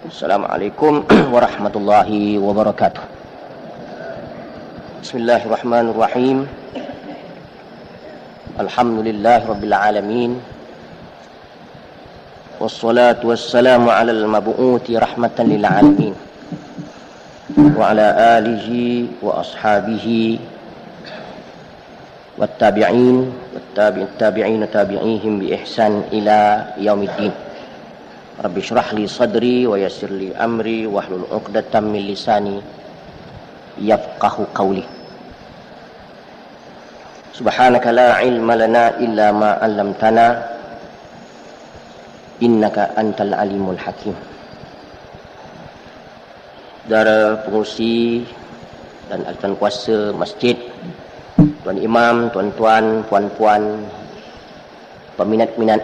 Assalamualaikum warahmatullahi wabarakatuh. Bismillahirrahmanirrahim. Alhamdulillahirabbil alamin. Wassalatu wassalamu alal mab'uuti rahmatan lil alamin. Wa ala alihi wa ashabihi wattabi'in wattabi'in tabi'ihim bi ihsan ila yaumiddin. Rabbi syrah li sadri wa yassir li amri wahlul 'uqdatam min lisani yafqahu qawli. Subhanaka la ilma lana illa ma 'allamtana innaka antal alimul hakim. Saudara pengurusi dan tuan kuasa masjid, tuan imam, tuan-tuan, puan-puan, peminat-minat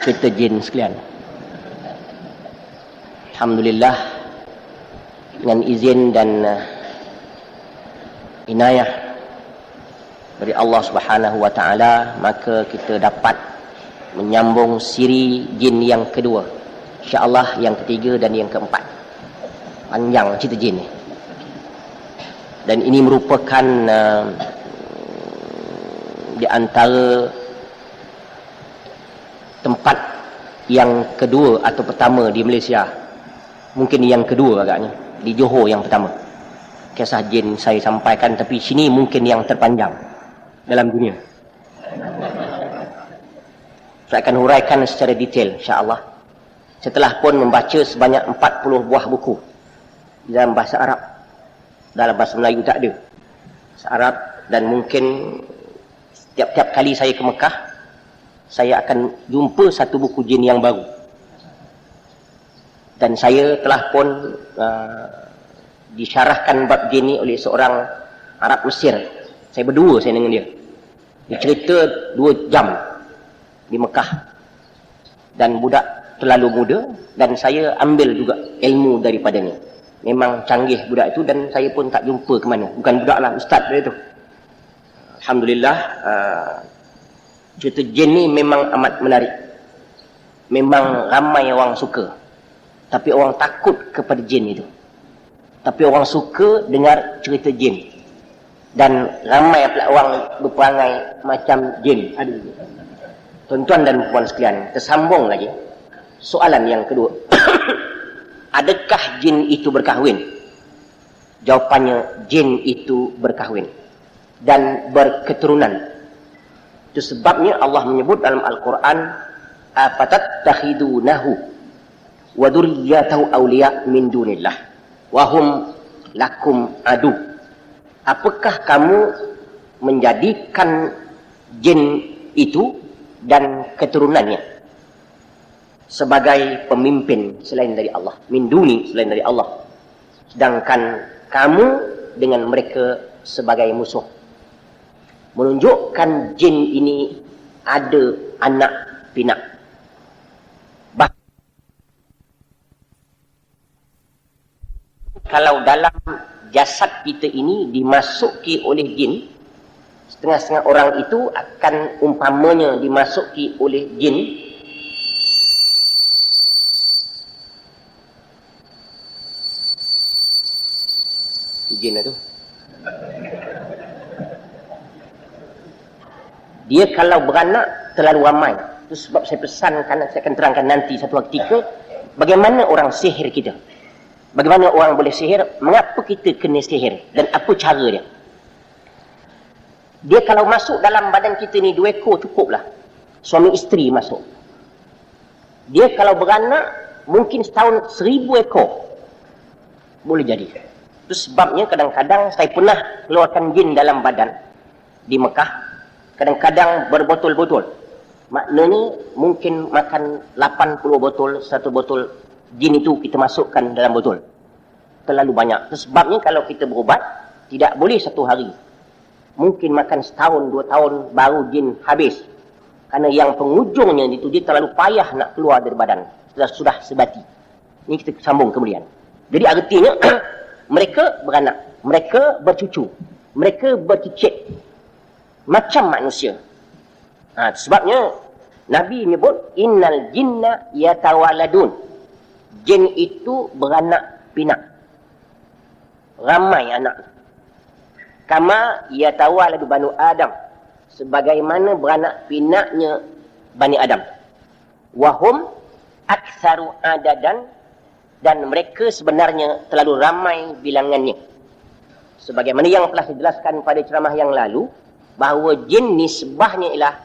cerita jin sekalian. Alhamdulillah, dengan izin dan inayah dari Allah Subhanahu wa taala, maka kita dapat menyambung siri jin yang kedua, insya-Allah yang ketiga dan yang keempat. Panjang cerita jin ni. Dan ini merupakan di antara tempat yang kedua atau pertama di Malaysia. Mungkin yang kedua agaknya. Di Johor yang pertama. Kisah jin saya sampaikan, tapi sini mungkin yang terpanjang dalam dunia. Saya akan huraikan secara detail, insya-Allah. Setelah pun membaca sebanyak 40 buah buku dalam bahasa Arab. Dalam bahasa Melayu tak ada. Bahasa Arab, dan mungkin tiap-tiap kali saya ke Mekah, saya akan jumpa satu buku jin yang baru. Dan saya telah pun disyarahkan bab jin ni oleh seorang Arab Mesir. Saya berdua dengan dia. Dia cerita 2 jam di Mekah. Dan budak terlalu muda, dan saya ambil juga ilmu daripadanya. Memang canggih budak itu, dan saya pun tak jumpa ke mana. Bukan budak lah, ustaz dia tu. Alhamdulillah, cerita jin ni memang amat menarik. Memang ramai orang suka. Tapi orang takut kepada jin itu. Tapi orang suka dengar cerita jin. Dan ramai pula orang berperangai macam jin. Aduh. Tuan-tuan dan puan sekalian, tersambung lagi. Soalan yang kedua. Adakah jin itu berkahwin? Jawapannya, jin itu berkahwin. Dan berketurunan. Itu sebabnya Allah menyebut dalam Al-Quran, afatattakhidunahu wa dzurriyyatahu awliya min dunillah wa hum lakum adu. Apakah kamu menjadikan jin itu dan keturunannya sebagai pemimpin selain dari Allah, min duni, selain dari Allah, sedangkan kamu dengan mereka sebagai musuh? Menunjukkan jin ini ada anak pinak. Kalau dalam jasad kita ini dimasuki oleh jin, setengah-setengah orang itu akan umpamanya dimasuki oleh jin. Jin itu. Dia kalau beranak terlalu ramai. Itu sebab saya pesankan, saya akan terangkan nanti satu ketika bagaimana orang sihir kita. Bagaimana orang boleh sihir, mengapa kita kena sihir, dan apa cara dia. Dia kalau masuk dalam badan kita ni 2 ekor cukuplah. Suami isteri masuk. Dia kalau beranak, mungkin setahun 1000 ekor. Boleh jadi. Itu sebabnya kadang-kadang saya pernah keluarkan jin dalam badan di Mekah. Kadang-kadang berbotol-botol. Maknanya mungkin makan 80 botol, 1 botol jin itu kita masukkan dalam botol. Terlalu banyak. Sebabnya kalau kita berubat, tidak boleh 1 hari. Mungkin makan setahun, 2 tahun, baru jin habis. Kerana yang penghujungnya itu, dia terlalu payah nak keluar dari badan. Sudah sebati. Ini kita sambung kemudian. Jadi artinya, mereka beranak. Mereka bercucu. Mereka bercicit. Macam manusia. Sebabnya, Nabi menyebut innal jinna yatawaladun. Jin itu beranak pinak. Ramai anak. Kama yatawaladu banu Adam. Sebagaimana beranak pinaknya Bani Adam. Wahum aktsaru adadan, dan mereka sebenarnya terlalu ramai bilangannya. Sebagaimana yang telah dijelaskan pada ceramah yang lalu, bahawa jin nisbahnya ialah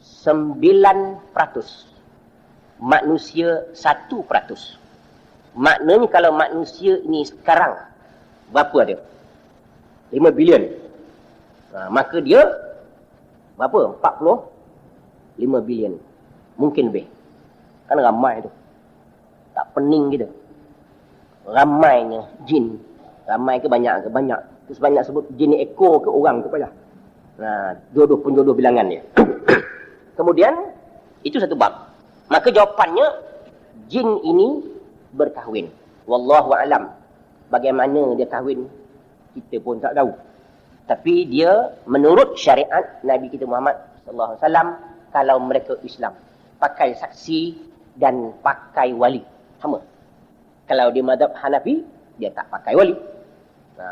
9%. Manusia 1%. Maknanya kalau manusia ini sekarang berapa ada? 5 bilion. Maka dia berapa? 45 bilion. Mungkin lebih. Kan ramai tu. Tak pening kita. Ramainya jin. Ramai ke banyak ke? Banyak. Terus banyak sebut jin ni ekor ke orang ke payah. Penjodoh bilangan dia. Kemudian, itu satu bab. Maka jawapannya, jin ini berkahwin. Wallahu a'lam. Bagaimana dia kahwin, kita pun tak tahu. Tapi dia menurut syariat Nabi kita Muhammad sallallahu alaihi wasallam, kalau mereka Islam, pakai saksi dan pakai wali. Sama. Kalau dia mazhab Hanafi, dia tak pakai wali.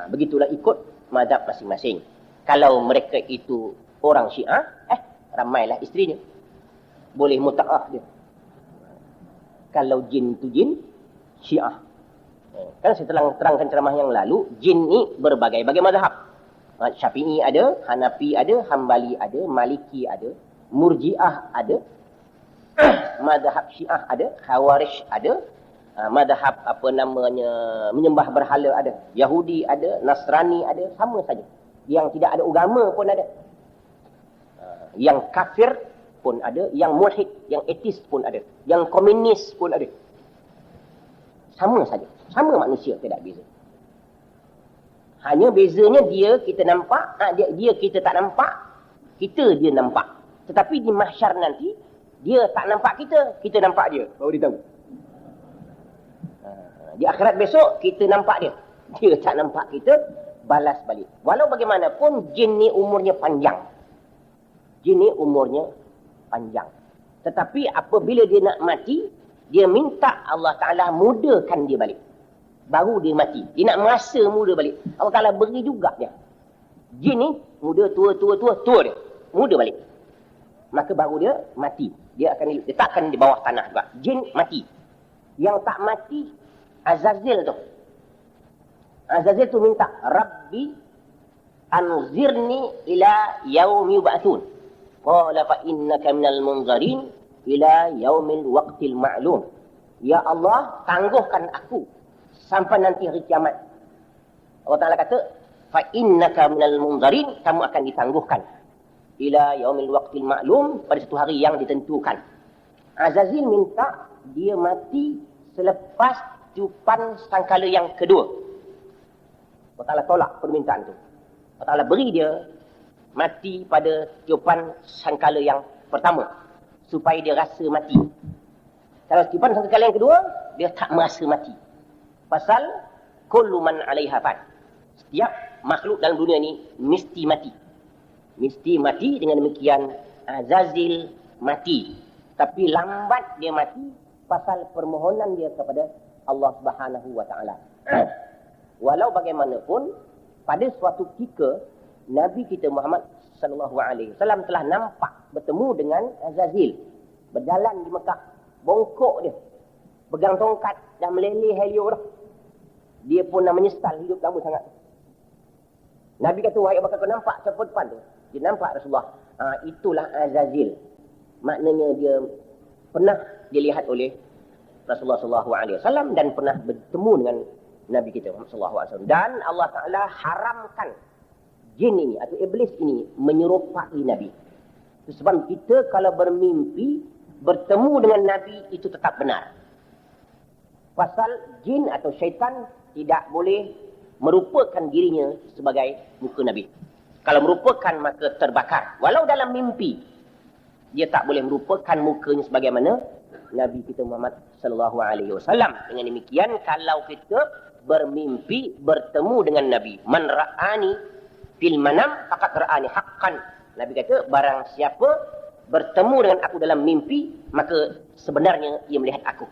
Begitulah ikut mazhab masing-masing. Kalau mereka itu orang Syiah, ramailah isterinya. Boleh muta'ah dia. Kalau jin tu jin Syiah. Kan saya terangkan ceramah yang lalu, jin ni berbagai-bagai mazhab. Syafi'i ada, Hanafi ada, Hambali ada, Maliki ada, Murji'ah ada, mazhab Syiah ada, Khawarij ada, mazhab menyembah berhala ada, Yahudi ada, Nasrani ada, sama saja. Yang tidak ada agama pun ada. Yang kafir pun ada, yang mulhid, yang etis pun ada, yang komunis pun ada. Sama saja. Sama manusia, tidak beza. Hanya bezanya dia kita nampak, dia kita tak nampak, kita dia nampak. Tetapi di mahsyar nanti, dia tak nampak kita nampak dia. Baru dia tahu. Di akhirat besok, kita nampak dia. Dia tak nampak kita, balas balik. Walau bagaimanapun, jin ni umurnya panjang. Jin ni umurnya panjang. Tetapi apabila dia nak mati, dia minta Allah Ta'ala mudahkan dia balik. Baru dia mati. Dia nak merasa muda balik. Allah Ta'ala beri juga dia. Jin ni muda, tua dia. Muda balik. Maka baru dia mati. Dia akan diletakkan di bawah tanah juga. Jin mati. Yang tak mati, Azazil tu. Azazil tu minta, Rabbi anzirni ila yaumi yub'atsun. Qala fa innaka minal munzarin ila yaumil waqtil ma'lum. Ya Allah, tangguhkan aku sampai nanti hari kiamat. Allah Ta'ala kata, fa innaka minal munzarin, kamu akan ditangguhkan ila yaumil waqtil ma'lum, pada satu hari yang ditentukan. Azazil minta dia mati selepas tiupan sangkala yang kedua. Allah Ta'ala tolak permintaan tu. Allah Ta'ala beri dia mati pada tiupan sangkala yang pertama, supaya dia rasa mati. Kalau tiupan sangkala yang kedua, dia tak merasa mati. Pasal kullu man 'alaiha fan. Setiap makhluk dalam dunia ni mesti mati. Mesti mati. Dengan demikian Azazil mati. Tapi lambat dia mati pasal permohonan dia kepada Allah Subhanahu wa Ta'ala. Walau bagaimanapun, pada suatu ketika Nabi kita Muhammad sallallahu alaihi wasallam telah nampak bertemu dengan Azazil berjalan di Mekah. Bongkok dia, pegang tongkat dan meleleh helio dah. Dia pun nak menyesal hidup lama sangat. Nabi kata, wahai Abu Bakar, kau nampak siapa depan tu? Dia nampak Rasulullah. Itulah Azazil. Maknanya dia pernah dilihat oleh Rasulullah sallallahu alaihi wasallam dan pernah bertemu dengan Nabi kita Muhammad sallallahu alaihi wasallam. Dan Allah Ta'ala haramkan jin ini atau iblis ini menyerupai Nabi. Sebab kita kalau bermimpi bertemu dengan Nabi itu tetap benar. Pasal jin atau syaitan tidak boleh merupakan dirinya sebagai muka Nabi. Kalau merupakan maka terbakar. Walau dalam mimpi dia tak boleh merupakan mukanya sebagaimana Nabi kita Muhammad sallallahu alaihi wasallam. Dengan demikian, kalau kita bermimpi bertemu dengan Nabi, man ra'ani fil manam faqad ra'ani haqqan. Nabi kata, barang siapa bertemu dengan aku dalam mimpi, maka sebenarnya ia melihat aku.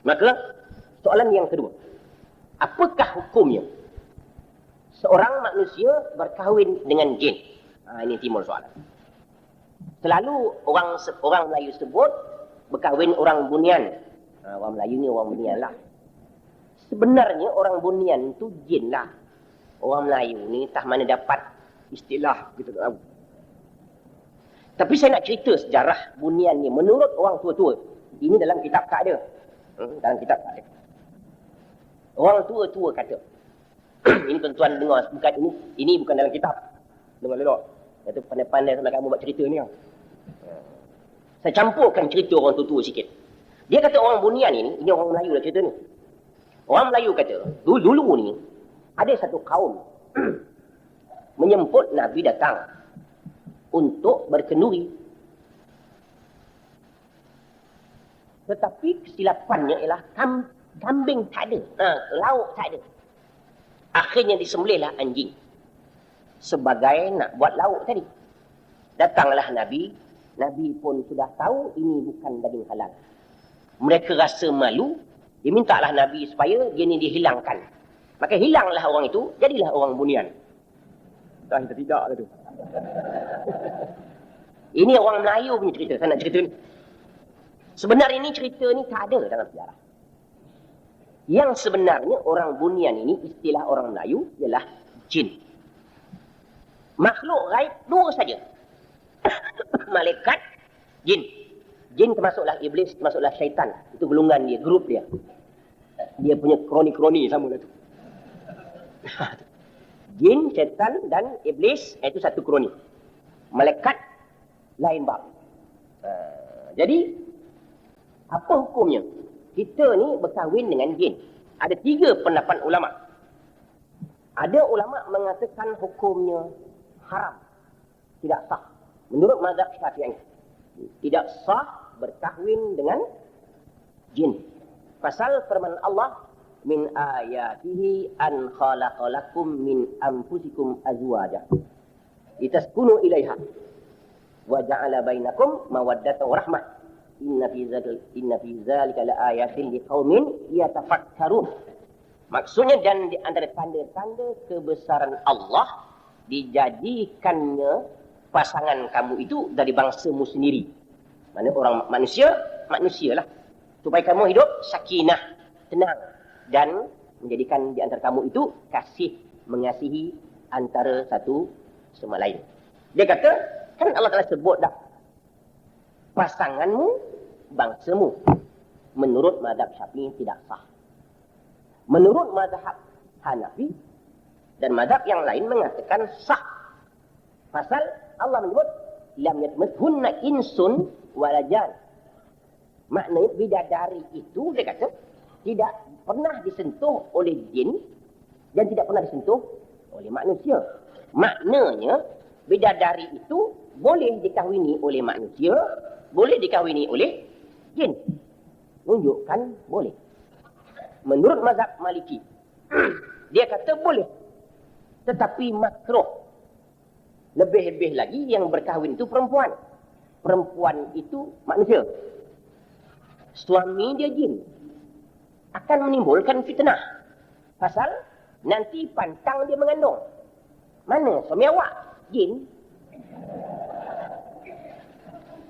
Maka soalan yang kedua, apakah hukumnya seorang manusia berkahwin dengan jin? Ini timbul soalan. Selalu orang Melayu sebut berkahwin orang bunian. Orang Melayu ni orang bunian lah. Sebenarnya orang bunian tu jin lah. Orang Melayu ni tak mana dapat istilah kita tak tahu. Tapi saya nak cerita sejarah bunian ni menurut orang tua-tua. Ini dalam kitab tak ada. Dalam kitab tak ada. Orang tua-tua kata. Ini tuan-tuan dengar, ini bukan dalam kitab. Dengar elok. Kata pandai-pandai sama kamu buat cerita ni. Saya campurkan cerita orang tua-tua sikit. Dia kata orang bunian ini orang Melayu lah cerita ni. Orang Melayu kata, dulu ni ada satu kaum menyemput Nabi datang untuk berkenduri. Tetapi kesilapannya ialah kambing tak ada, lauk tak ada. Akhirnya disembelihlah anjing sebagai nak buat lauk tadi. Datanglah Nabi. Nabi pun sudah tahu ini bukan daging halal. Mereka rasa malu. Dia mintalah Nabi supaya dia ni dihilangkan. Maka hilanglah orang itu, jadilah orang bunian. Dah kita tidak lah tu. Ini orang Melayu punya cerita. Saya nak cerita ni. Sebenarnya ini cerita ni tak ada dalam sejarah. Yang sebenarnya orang bunian ini, istilah orang Melayu, ialah jin. Makhluk gaib dua saja. Malaikat, jin. Jin termasuklah iblis, termasuklah syaitan. Itu golongan dia, grup dia. Dia punya kroni-kroni sama lah tu. Jin, syaitan dan iblis, itu satu kroni. Malaikat, lain bab. Jadi, apa hukumnya? Kita ni berkahwin dengan jin. Ada 3 pendapat ulama. Ada ulama mengatakan hukumnya haram. Tidak sah. Menurut mazhab Syafi'i. Tidak sah berkahwin dengan jin. Pasal firman Allah, min ayatihi an khalaqalakum min anfusikum azwaja litaskunu ilaiha wa ja'ala bainakum mawaddatan wa rahmah. Inna fi zalika laayatin liqaumin yatafakkarun. Maksudnya dan di antara tanda-tanda kebesaran Allah dijadikannya pasangan kamu itu dari bangsamu sendiri. Mana orang manusialah. Supaya kamu hidup sakinah, tenang dan menjadikan di antara kamu itu kasih mengasihi antara satu sama lain. Dia kata, kan Allah telah sebut dah pasanganmu, bangsamu. Menurut mazhab Syafi'i tidak sah. Menurut mazhab Hanafi dan mazhab yang lain mengatakan sah. Pasal Allah menyebut lam yatmithunna insun wala jan. Maknanya bidadari itu dia kata tidak pernah disentuh oleh jin dan tidak pernah disentuh oleh manusia. Maknanya bidadari itu boleh dikahwini oleh manusia, boleh dikahwini oleh jin. Menunjukkan boleh. Menurut mazhab Maliki, dia kata boleh. Tetapi makruh. Lebih-lebih lagi yang berkahwin itu perempuan. Perempuan itu manusia. Suami dia jin. Akan menimbulkan fitnah. Pasal nanti pantang dia mengandung. Mana suami awak? Jin.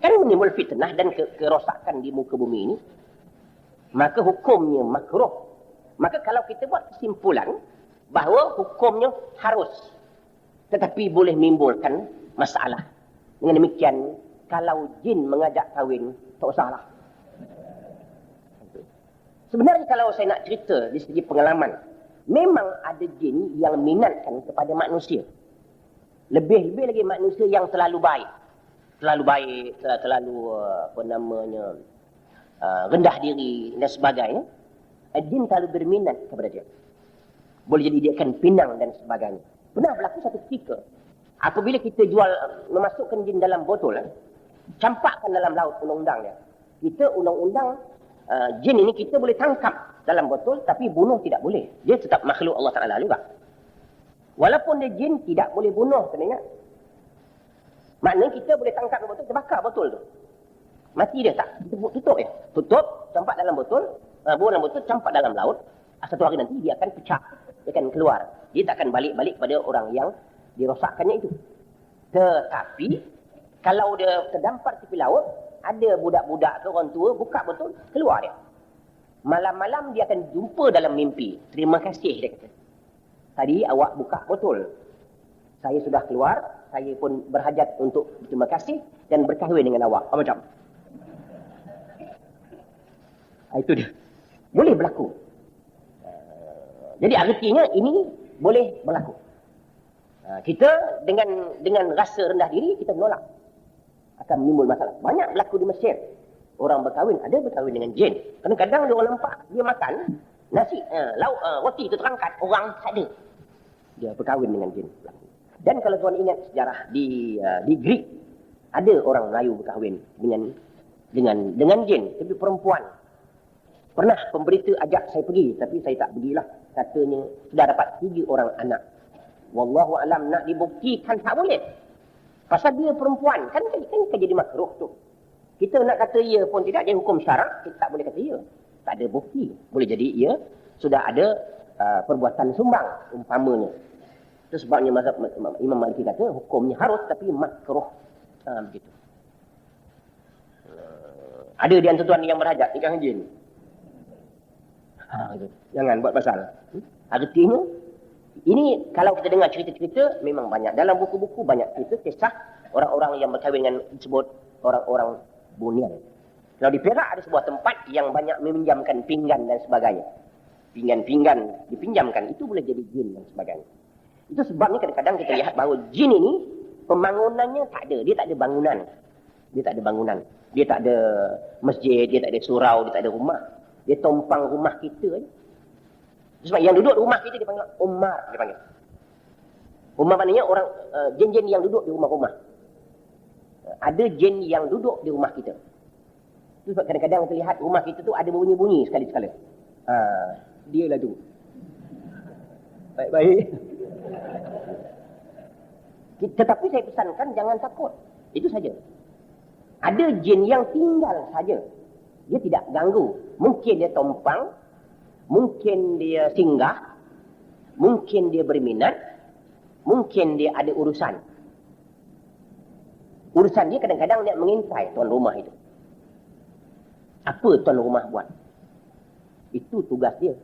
Kan menimbul fitnah dan kerosakan di muka bumi ini. Maka hukumnya makruh. Maka kalau kita buat kesimpulan bahawa hukumnya harus. Tetapi boleh menimbulkan masalah. Dengan demikian, kalau jin mengajak kahwin, tak usahlah. Sebenarnya kalau saya nak cerita di segi pengalaman, memang ada jin yang minatkan kepada manusia. Lebih-lebih lagi manusia yang terlalu baik. Terlalu baik, terlalu rendah diri dan sebagainya. Jin terlalu berminat kepada dia. Boleh jadi dia akan pinang dan sebagainya. Pernah berlaku satu ketika, apabila kita memasukkan jin dalam botol, campakkan dalam laut undang-undang dia. Kita undang-undang jin ini kita boleh tangkap dalam botol, tapi bunuh tidak boleh. Dia tetap makhluk Allah Ta'ala juga. Walaupun dia jin, tidak boleh bunuh, kena ingat. Maknanya kita boleh tangkap dalam botol, kita bakar botol tu. Mati dia tak? Kita tutup je. Tutup, campak dalam botol, Buah rambut itu campak dalam laut. Satu hari nanti dia akan pecah. Dia akan keluar. Dia tak akan balik-balik pada orang yang dirosakkannya itu. Tetapi, kalau dia terdampar tepi laut, ada budak-budak ke orang tua, buka betul, keluar dia. Malam-malam dia akan jumpa dalam mimpi. Terima kasih, dia kata. Tadi awak buka betul. Saya sudah keluar, saya pun berhajat untuk berterima kasih dan berkahwin dengan awak. Macam. Itu dia. Boleh berlaku. Jadi artinya ini boleh berlaku. Kita dengan rasa rendah diri, kita menolak. Akan menimbul masalah. Banyak berlaku di Mesir. Orang berkahwin, ada berkahwin dengan jin. Kadang-kadang dia orang nampak, dia makan nasi, lauk, roti itu terangkat, orang tak ada. Dia berkahwin dengan jin. Dan kalau tuan ingat sejarah di Greek, ada orang Melayu berkahwin dengan jin, tapi perempuan. Pernah pemberita ajak saya pergi, tapi saya tak pergilah. Katanya sudah dapat 3 orang anak. Wallahu alam, nak dibuktikan tak boleh. Pasal dia perempuan, kan jadi makruh tu. Kita nak kata ya pun tidak, dia hukum syarak, kita tak boleh kata ya. Tak ada bukti. Boleh jadi ya sudah ada perbuatan sumbang umpamanya. Itu sebabnya mazhab Imam Maliki kata hukumnya harus tapi makruh. Begitu. Ada di antara tuan yang berhajat nikah jin. Gitu. Jangan buat pasal. Artinya ini kalau kita dengar cerita-cerita memang banyak. Dalam buku-buku banyak cerita kisah orang-orang yang berkahwin dengan disebut orang-orang bunian. Kalau di Perak ada sebuah tempat yang banyak meminjamkan pinggan dan sebagainya. Pinggan-pinggan dipinjamkan, itu boleh jadi jin dan sebagainya. Itu sebabnya kadang-kadang kita lihat bahawa jin ini pembangunannya tak ada. Dia tak ada bangunan. Dia tak ada bangunan. Dia tak ada masjid, dia tak ada surau, dia tak ada rumah. Dia tompang rumah kita je. Sebab yang duduk di rumah kita dipanggil Umar, dia panggil. Umar maknanya orang jin-jin yang duduk di rumah-rumah. Ada jin yang duduk di rumah kita. Itu sebab kadang-kadang kita lihat rumah kita tu ada bunyi-bunyi sekali-sekala. Dia lah tu. Baik-baik. Tetapi saya pesankan jangan takut. Itu saja. Ada jin yang tinggal saja. Dia tidak ganggu. Mungkin dia tompang, mungkin dia singgah, mungkin dia berminat, mungkin dia ada urusan. Urusan dia kadang-kadang dia mengintai tuan rumah itu. Apa tuan rumah buat? Itu tugas dia.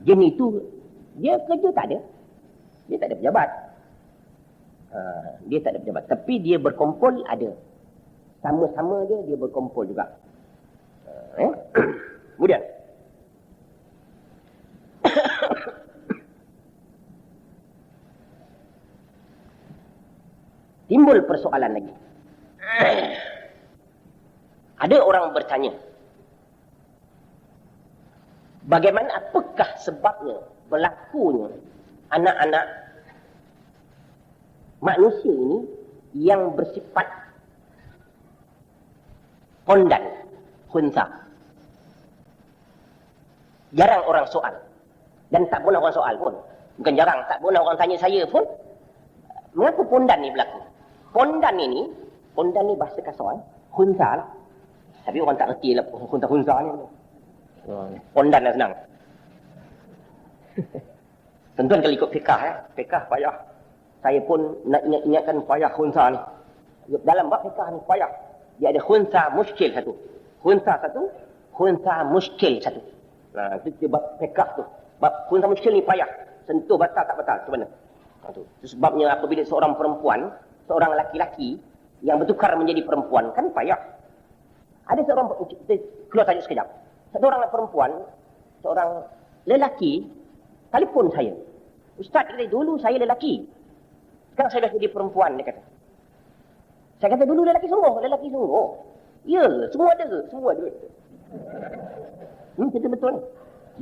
Jin itu, dia kerja tak ada. Dia tak ada pejabat. Dia tak ada pejabat. Tapi dia berkumpul ada. Sama-sama dia berkumpul juga. Kemudian. Timbul persoalan lagi. Ada orang bertanya, bagaimana, apakah sebabnya berlakunya anak-anak manusia ini yang bersifat pondan, khunsa. Jarang orang soal. Dan tak pernah orang soal pun. Bukan jarang, tak pernah orang tanya saya pun, mengapa pondan ni berlaku? Pondan ni bahasa kasar, khunsa lah. Tapi orang tak reti lah khunsa ni. Pondan lah senang. Tentuan kalau ikut fiqah, fiqah payah. Saya pun nak ingatkan payah khunsa ni. Dalam bab fiqah ni payah. Dia ada khunsa muskil satu. Khunsa satu, khunsa muskil satu. Nah, itu bab fiqah tu. Bab khunsa muskil ni payah. Sentuh batal tak batal, tu mana? Itu sebabnya apabila seorang perempuan, seorang laki-laki yang bertukar menjadi perempuan, kan payah. Ada seorang, kita keluar tajuk sekejap. Seorang perempuan, seorang lelaki, telefon saya. Ustaz, kata dulu saya lelaki. Sekarang saya dah jadi perempuan, dia kata. Saya kata dulu lelaki sungguh. Ya, semua ada ke? Semua ada. Kita betul ni.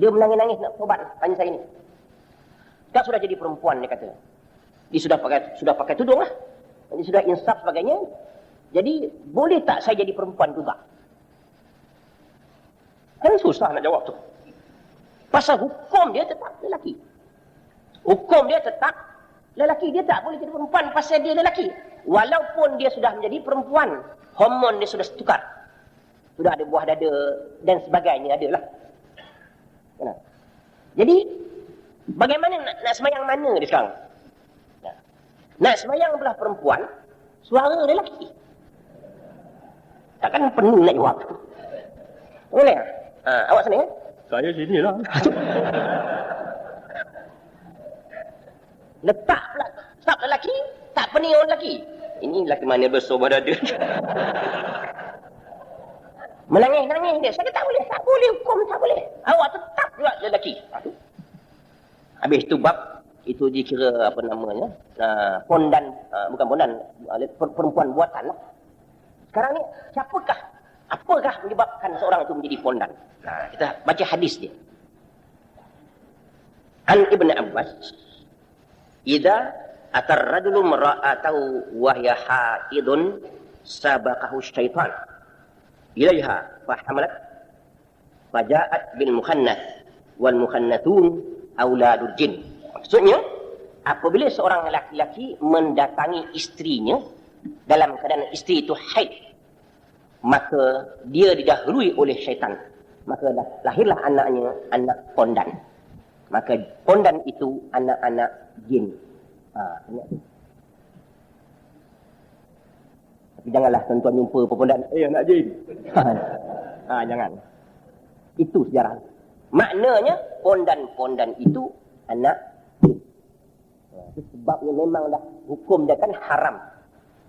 Dia menangis-nangis nak tobat, tanya saya ni. Sekarang sudah jadi perempuan, dia kata. Dia sudah pakai tudung lah. Dia sudah insaf sebagainya. Jadi, boleh tak saya jadi perempuan juga? Kan susah nak jawab tu. Pasal hukum dia tetap lelaki. Hukum dia tetap lelaki. Dia tak boleh jadi perempuan pasal dia lelaki. Walaupun dia sudah menjadi perempuan, hormon dia sudah tukar. sudah ada buah dada dan sebagainya adalah. Kenapa? Jadi bagaimana nak sembahyang mana dia sekarang? Nak sembahyang belah perempuan, suara dia lelaki. Takkan penuh nak jawab. Boleh? Awak sana ya? Saya sini lah. Letak pula sab lelaki, tak pening orang lelaki. Ini lelaki mana bersobah dada. Menangis dia. Saya kata tak boleh hukum, tak boleh. Awak tetap juga lelaki. Habis tu bab itu dikira apa namanya? Pondan, bukan pondan, perempuan buatan lah. Sekarang ni apakah menyebabkan seorang itu menjadi pondan? Kita baca hadis dia. An Ibn Abbas, idza atar rajulu mar'atahu wa hiya haidun sabaqahu syaitan ilaiha fahamalat faja'at bil mukhannath wal mukhannathun auladul jin. Maksudnya, apabila seorang lelaki mendatangi isterinya dalam keadaan isteri itu haid, maka dia didahului oleh syaitan. Maka lahirlah anaknya, anak pondan. Maka pondan itu anak-anak jin. Ingat tu. Tapi janganlah tuan-tuan jumpa pondan, anak jin. Jangan. Itu sejarah. Maknanya pondan-pondan itu anak jin. Sebabnya memanglah hukum dia kan haram.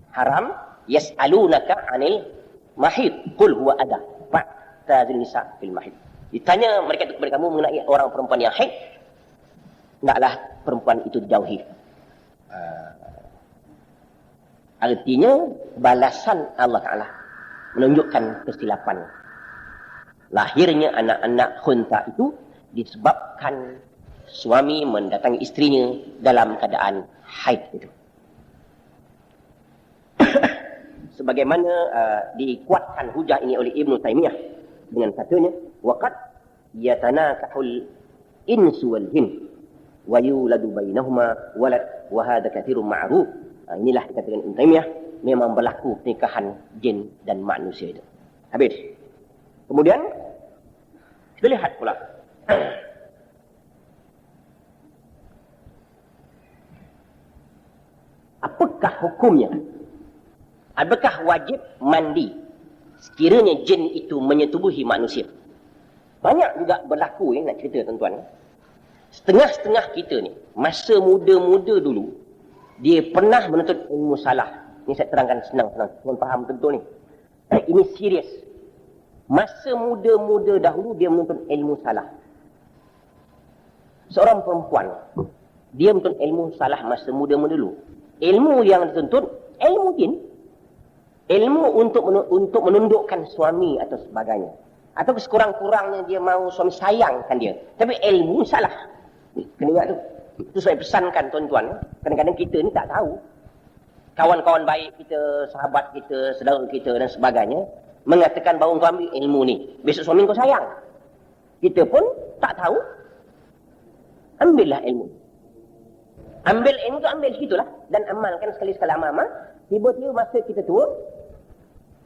Haram yas'alunaka 'anil mahid qul huwa adha fa'tazil nisa fil mahid. Ditanya mereka kepada kamu mengenai orang perempuan yang haid, hendaklah perempuan itu dijauhi. Artinya balasan Allah Ta'ala menunjukkan kesilapan. Lahirnya anak-anak khunta itu disebabkan suami mendatangi isterinya dalam keadaan haid itu. Sebagaimana dikuatkan hujah ini oleh Ibn Taymiyah dengan katanya, waqad yatanakahul insu wal jin wa yuladu bainahuma walad wa hadha katsirun ma'ruf. Inilah dikatakan Ibn Taymiyah, memang berlaku pernikahan jin dan manusia itu. Habis. Kemudian kita lihat pula apakah hukumnya? Apakah wajib mandi sekiranya jin itu menyetubuhi manusia? Banyak juga berlaku nak cerita tuan-tuan. Setengah-setengah kita ni, masa muda-muda dulu, dia pernah menuntut ilmu salah. Ini saya terangkan senang-senang. Tuan faham betul ni. Ini serius. Masa muda-muda dahulu dia menuntut ilmu salah. Seorang perempuan, dia menuntut ilmu salah masa muda-muda dulu. Ilmu yang dituntut, ilmu jin. Ilmu untuk menundukkan suami atau sebagainya. Atau sekurang-kurangnya dia mahu suami sayangkan dia. Tapi ilmu salah. Kena ingat tu. Itu saya pesankan tuan-tuan. Kadang-kadang kita ni tak tahu. Kawan-kawan baik kita, sahabat kita, saudara kita dan sebagainya mengatakan bahawa kau ambil ilmu ni, besok suami kau sayang. Kita pun tak tahu. Ambillah ilmu. Ambil ilmu tu ambil segitulah. Dan amalkan sekali-sekala amal-amal. Tiba-tiba masa kita tua,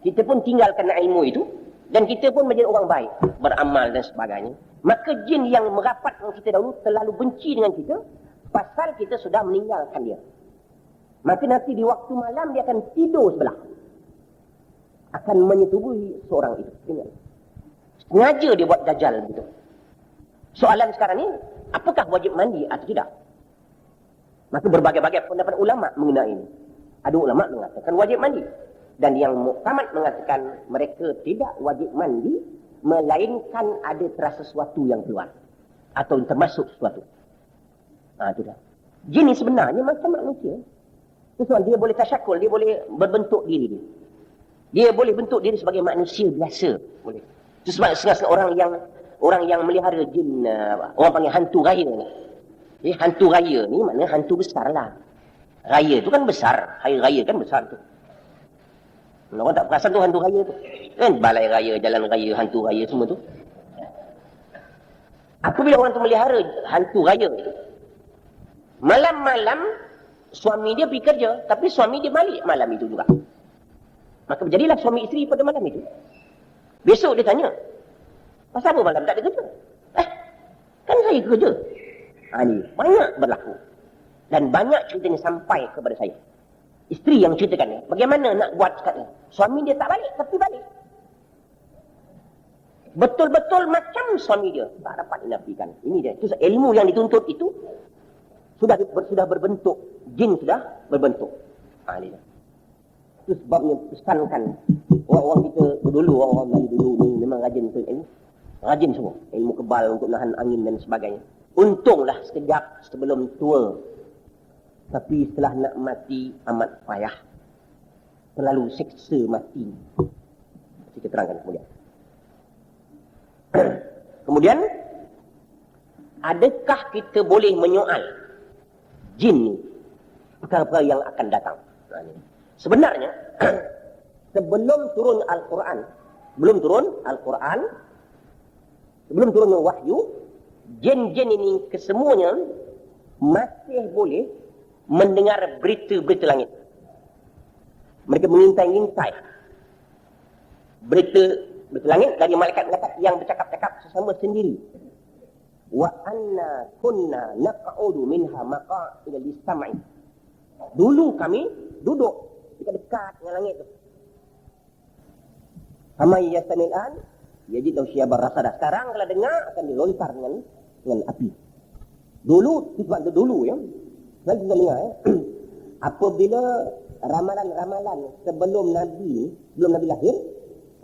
kita pun tinggalkan ilmu itu. Dan kita pun menjadi orang baik. Beramal dan sebagainya. Maka jin yang merapat dengan kita dahulu terlalu benci dengan kita. Pasal kita sudah meninggalkan dia. Maka nanti di waktu malam dia akan tidur sebelah. Akan menyetubuhi seorang itu. Ingat. Sengaja dia buat dajjal begitu. Soalan sekarang ni, apakah wajib mandi atau tidak? Maka berbagai-bagai pendapat ulama mengenai ini. Ada ulama mengatakan wajib mandi. Dan yang muktamad mengatakan mereka tidak wajib mandi, melainkan ada terasa sesuatu yang keluar. Atau termasuk sesuatu. Itu dah. Jin ni sebenarnya macam manusia. Soal dia boleh tasyakul, dia boleh berbentuk diri dia. Dia boleh bentuk diri sebagai manusia biasa. Boleh. Itu sebab setengah orang yang melihara jin, orang panggil hantu raya ni. Hantu raya ni maknanya hantu besar lah. Raya tu kan besar. Hari raya kan besar tu. Orang tak perasan tu hantu raya tu. Kan balai raya, jalan raya, hantu raya semua tu. Apabila orang tu melihara hantu raya tu, malam-malam suami dia pergi kerja, tapi suami dia balik malam itu juga. Maka berjadilah suami isteri pada malam itu. Besok dia tanya, pasal apa malam tak ada kerja? Kan saya kerja. Ini banyak berlaku. Dan banyak cerita ni sampai kepada saya. Isteri yang ceritakan, bagaimana nak buat sekarang. Suami dia tak balik, tapi balik. Betul-betul macam suami dia. Tak dapat dinafikan. Ini dia. Itu ilmu yang dituntut itu sudah berbentuk. Jin sudah berbentuk. Ini dia. Itu sebabnya pesankan orang-orang kita dulu, orang-orang Melayu dulu ni memang rajin untuk ilmu. Rajin semua. Ilmu kebal untuk nahan angin dan sebagainya. Untunglah sekejap sebelum tua. Tapi setelah nak mati amat payah. Terlalu seksa mati. Kita terangkan kemudian. Kemudian, adakah kita boleh menyoal jin ni? Perkara-perkara yang akan datang. Sebenarnya, sebelum turun Al-Quran, sebelum turun wahyu, jin-jin ini kesemuanya masih boleh mendengar berita-berita langit. Mereka mengintai-intai berita langit dari malaikat-malaikat yang bercakap-cakap sesama sendiri. Wa anna kunna naq'udu minha maqa'ida lis-sam'i. Dulu kami duduk dekat dengan langit tu. Amai yastami'an yajid law syiabar rasada. Sekarang kalau dengar akan dilontar dengan api. Dulu ya. Saya juga dengar apabila ramalan-ramalan sebelum Nabi lahir,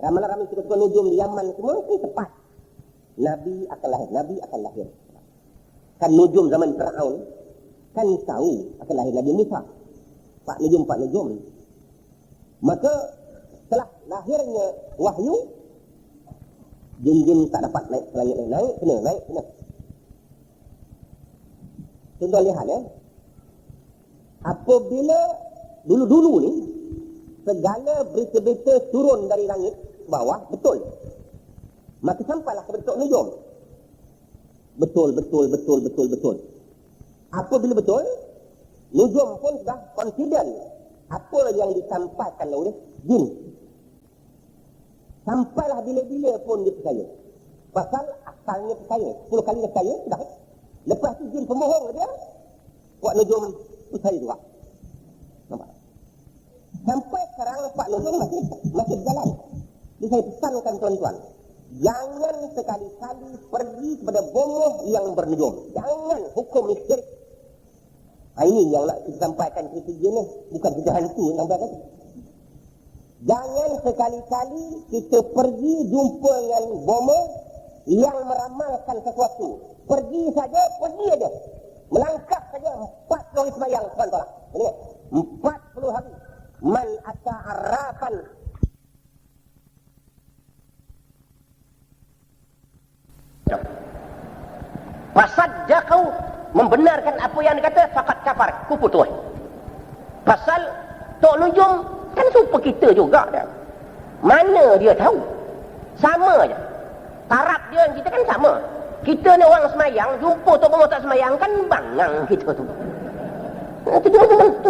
ramalan-ramalan kita nujum di Yaman semua ini tepat. Nabi akan lahir. Kan nujum zaman Fir'aun kan tahu akan lahir Nabi Musa. Pak nujum. Maka setelah lahirnya wahyu, jin-jin tak dapat naik ke langit, naik kena. Contoh lihat ya. Apabila dulu ni segala berita-berita turun dari langit bawah betul. Maka sampailah ke bentuk nujum. Betul. Apabila betul, nujum pun sudah confident apa yang disampaikan oleh jin. Sampailah bila-bila pun dia percaya. Pasal asalnya percaya. 10 kali dia percaya, sudah. Lepas tu jin pembohong dia, buat nujum percaya juga. Nampak? Sampai sekarang Pak Nujum masih berjalan. Jadi saya pesankan tuan-tuan, jangan sekali-kali pergi kepada bomoh yang bernujum. Jangan, hukum syirik. Ini yang nak kita sampaikan cerita jin ni, bukan cerita hantu yang sampaikan. Jangan sekali-kali kita pergi jumpa dengan bomoh yang meramalkan sesuatu. Pergi aja. Melangkah saja 40 hari sembahyang, tuan-tuan. Ini 40 hari. Man ata arrafan. Fasaddaqu, membenarkan apa yang dikata, faqad kafar, kufur tu. Pasal Tok Nujum kan serupa kita juga dia. Mana dia tahu? Sama aja. Taraf dia dan kita kan sama. Kita ni orang semayang, jumpa Tok Bomoh tak semayang, kan bangang kita tu.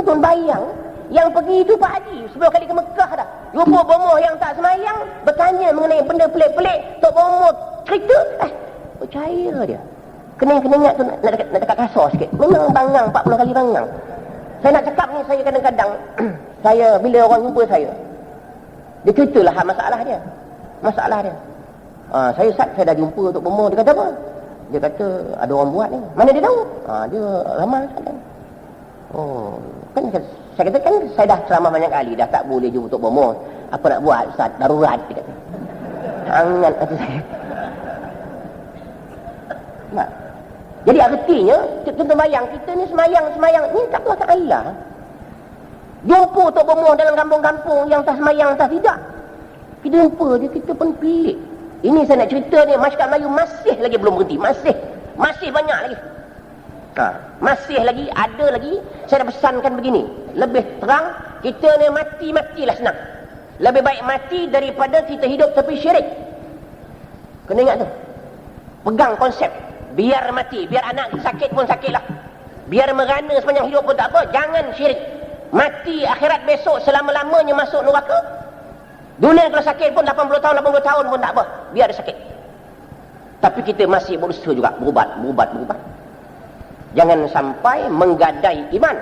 Tuan bayang, yang pergi itu Pak Haji, sebelum kali ke Mekah dah. Jumpa Bomoh yang tak semayang, bertanya mengenai benda pelik-pelik, Tok Bomoh cerita, percaya dia. Kening-keningak tu nak dekat kasar sikit. Memang bangang, 40 kali bangang. Saya nak cakap ni, saya kadang-kadang, bila orang jumpa saya, dia ceritalah masalah dia. Saya dah jumpa Tok Bomoh, dia kata apa? Dia kata ada orang buat ni. Mana dia tahu? Dia ramal kan. Kan saya kata kan saya dah ceramah banyak kali, dah tak boleh jumpa Tok Bomoh. Apa nak buat Ustaz? Darurat, dia kata. Jangan kata saya. Nah. Jadi artinya, kita bayang kita ni semayang, minta Allah Ta'ala. Jumpa Tok Bomoh dalam kampung-kampung yang tak semayang, tak tidak. Kita jumpa dia, kita pun pelik. Ini saya nak cerita ni, masyarakat Melayu masih lagi belum berhenti. Masih banyak lagi. Masih lagi, ada lagi. Saya dah pesankan begini. Lebih terang, kita ni matilah senang. Lebih baik mati daripada kita hidup tapi syirik. Kena ingat tu. Pegang konsep. Biar mati, biar anak sakit pun sakitlah. Biar merana sepanjang hidup pun tak apa. Jangan syirik. Mati akhirat besok selama-lamanya masuk neraka. Dunia kalau sakit pun 80 tahun pun tak apa. Biar dia sakit. Tapi kita masih berusaha juga berubat. Jangan sampai menggadai iman.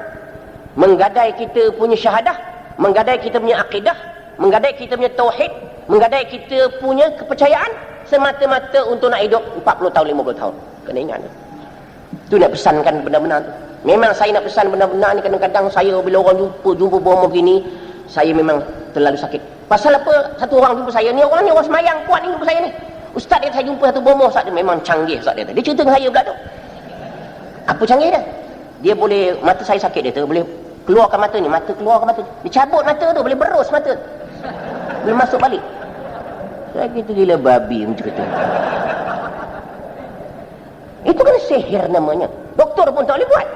Menggadai kita punya syahadah. Menggadai kita punya akidah. Menggadai kita punya tauhid. Menggadai kita punya kepercayaan. Semata-mata untuk nak hidup 40 tahun, 50 tahun. Kena ingat. Itu nak pesankan benar-benar tu. Memang saya nak pesan benar-benar ni, kadang-kadang saya bila orang jumpa bohong begini, saya memang terlalu sakit. Pasal apa? Satu orang jumpa saya ni, orang semayang kuat ni jumpa saya ni. Ustaz dia, saya jumpa satu bomoh, Ustaz dia memang canggih, Ustaz dia. Dia cerita dengan saya pula tu. Apa canggih dia? Dia boleh, mata saya sakit dia tu, boleh keluarkan mata ni, keluarkan mata. Dia cabut mata tu, boleh berus mata. Boleh masuk balik. Saya kata gila babi macam tu. Itu kan sihir namanya. Doktor pun tak boleh buat.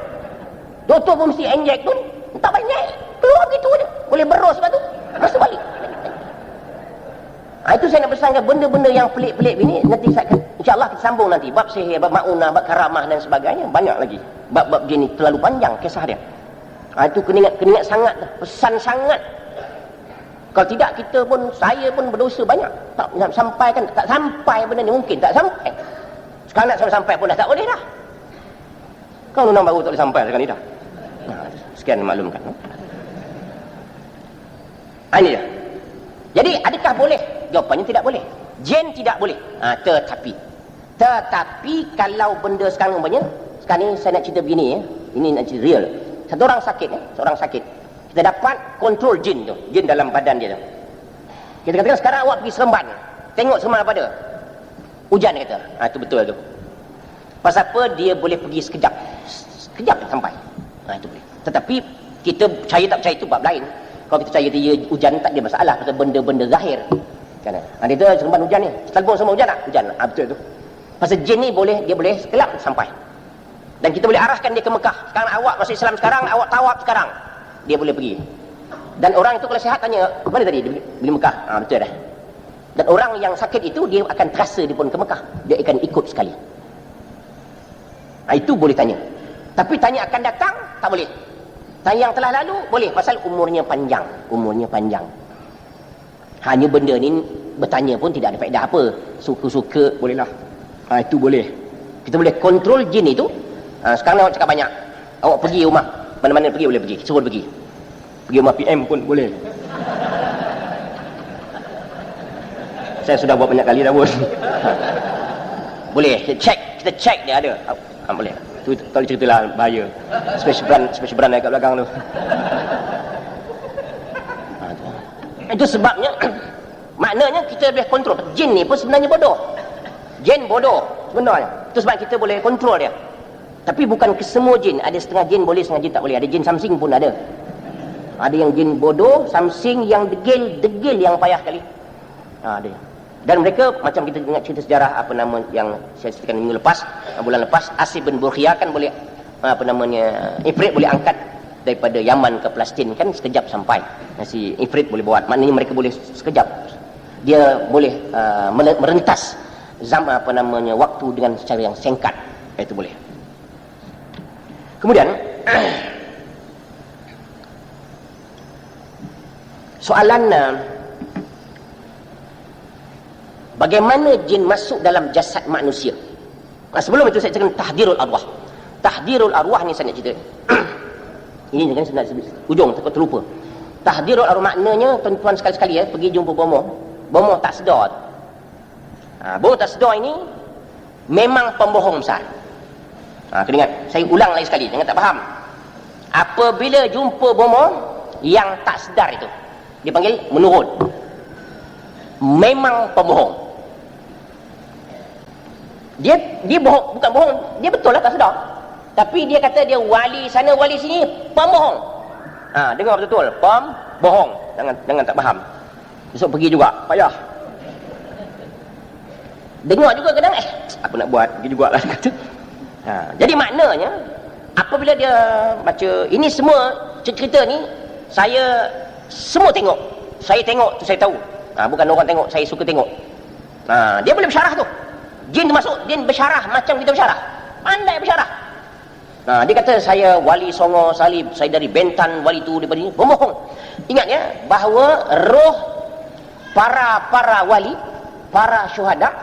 Doktor pun mesti injek tu ni. Tak banyak. Keluar gitu je. Boleh berus lepas tu. Masuk balik. Itu saya nak pesankan benda-benda yang pelik-pelik ini. Nanti saya akan, insyaAllah kita sambung nanti. Bab sihir, bab ma'unah, bab karamah dan sebagainya. Banyak lagi. Bab-bab jenis terlalu panjang kisah dia. Itu kena ingat sangat. Pesan sangat. Kalau tidak kita pun, saya pun berdosa banyak. Tak sampaikan. Tak sampai benda ni mungkin. Tak sampai. Sekarang nak sampai pun dah tak boleh dah. Kalau undang baru tak boleh sampai sekarang ni dah. Sekian maklumkan. Ini dia. Jadi adakah boleh? Jawapannya tidak boleh. Jin tidak boleh. Tetapi kalau benda sekarang umpamanya, sekarang ni saya nak cerita begini ya. Ini nak cerita real. Satu orang sakit ya, seorang sakit. Kita dapat kontrol jin tu, jin dalam badan dia tu. Kita katakan sekarang awak pergi Seremban. Tengok Seremban apa dia? Hujan dia kata. Itu betul tu. Pasal apa? Dia boleh pergi sekejap. Sekejap sampai. Itu boleh. Tetapi kita percaya tak percaya itu bab lain. Kalau kita percaya dia hujan tak ada masalah. Pasal benda-benda zahir. Kan? Dia tu Seremban hujan ni. Telefon semua hujan tak? Hujan. Betul tu. Pasal jin ni dia boleh sekelap sampai. Dan kita boleh arahkan dia ke Mekah. Sekarang awak masuk Islam sekarang, awak tawaf sekarang. Dia boleh pergi. Dan orang itu kalau sihat tanya, mana tadi? Dia pergi Mekah. Betul dah. Dan orang yang sakit itu, dia akan terasa dia pun ke Mekah. Dia akan ikut sekali. Itu boleh tanya. Tapi tanya akan datang, tak boleh. Tanya yang telah lalu, boleh. Pasal umurnya panjang. Umurnya panjang. Hanya benda ni, bertanya pun tidak ada faedah apa. Suka-suka, bolehlah. Itu boleh. Kita boleh kontrol jin itu. Sekarang awak cakap banyak. Awak pergi rumah. Mana-mana pergi boleh pergi. Suruh pergi. Pergi rumah PM pun boleh. Saya sudah buat banyak kali dah pun. Boleh. Kita check dia ada. Boleh. Tu tak boleh ceritalah bahaya. Special brand kat belakang tu. Itu sebabnya maknanya kita boleh kontrol. Jin ni pun sebenarnya bodoh. Jin bodoh sebenarnya. Itu sebab kita boleh kontrol dia. Tapi bukan kesemua jin. Ada setengah jin boleh, setengah jin tak boleh. Ada jin samsing pun ada. Ada yang jin bodoh, samsing yang degil yang payah kali. Ada. Dan mereka macam kita ingat cerita sejarah apa nama yang saya ceritakan minggu lepas, bulan lepas, Asif bin Burkhiyah kan boleh apa namanya, Ifrit boleh angkat daripada Yaman ke Palestin kan sekejap sampai. Si Ifrit boleh buat. Maknanya mereka boleh sekejap. Dia boleh merentas zaman apa namanya waktu dengan secara yang singkat. Itu boleh. Kemudian soalan bagaimana jin masuk dalam jasad manusia? Sebelum itu saya ceritakan tahdirul arwah. Tahdirul arwah ni saya nak cerita. Ini kan sebenarnya ujung takut terlupa. Tahdirul arwah maknanya tuan-tuan sekali-sekali ya, pergi jumpa bomoh. Bomoh tak sedar. Bomoh tak sedar ini memang pembohong besar. Kena ingat, saya ulang lagi sekali, jangan tak faham. Apabila jumpa bomoh yang tak sedar itu, dipanggil menurun. Memang pembohong. Dia bohong, bukan bohong, dia betul lah tak sedar. Tapi dia kata dia wali sana wali sini, pembohong. Dengar betul-betul, pembohong. Jangan tak faham. Besok pergi juga, payah. Dengar juga kadang apa nak buat, pergi jugalah kata. Jadi maknanya apabila dia baca ini semua cerita ni, saya semua tengok. Saya tengok tu saya tahu. Bukan orang tengok, saya suka tengok. Dia boleh bersyarah tu. Jin tu masuk, jin bersyarah macam kita bersyarah. Pandai bersyarah. Dia kata saya wali Songo Salib, saya dari Bentan, wali tu daripada ni. Bohong. Ingat ya, bahawa roh para wali, para syuhada,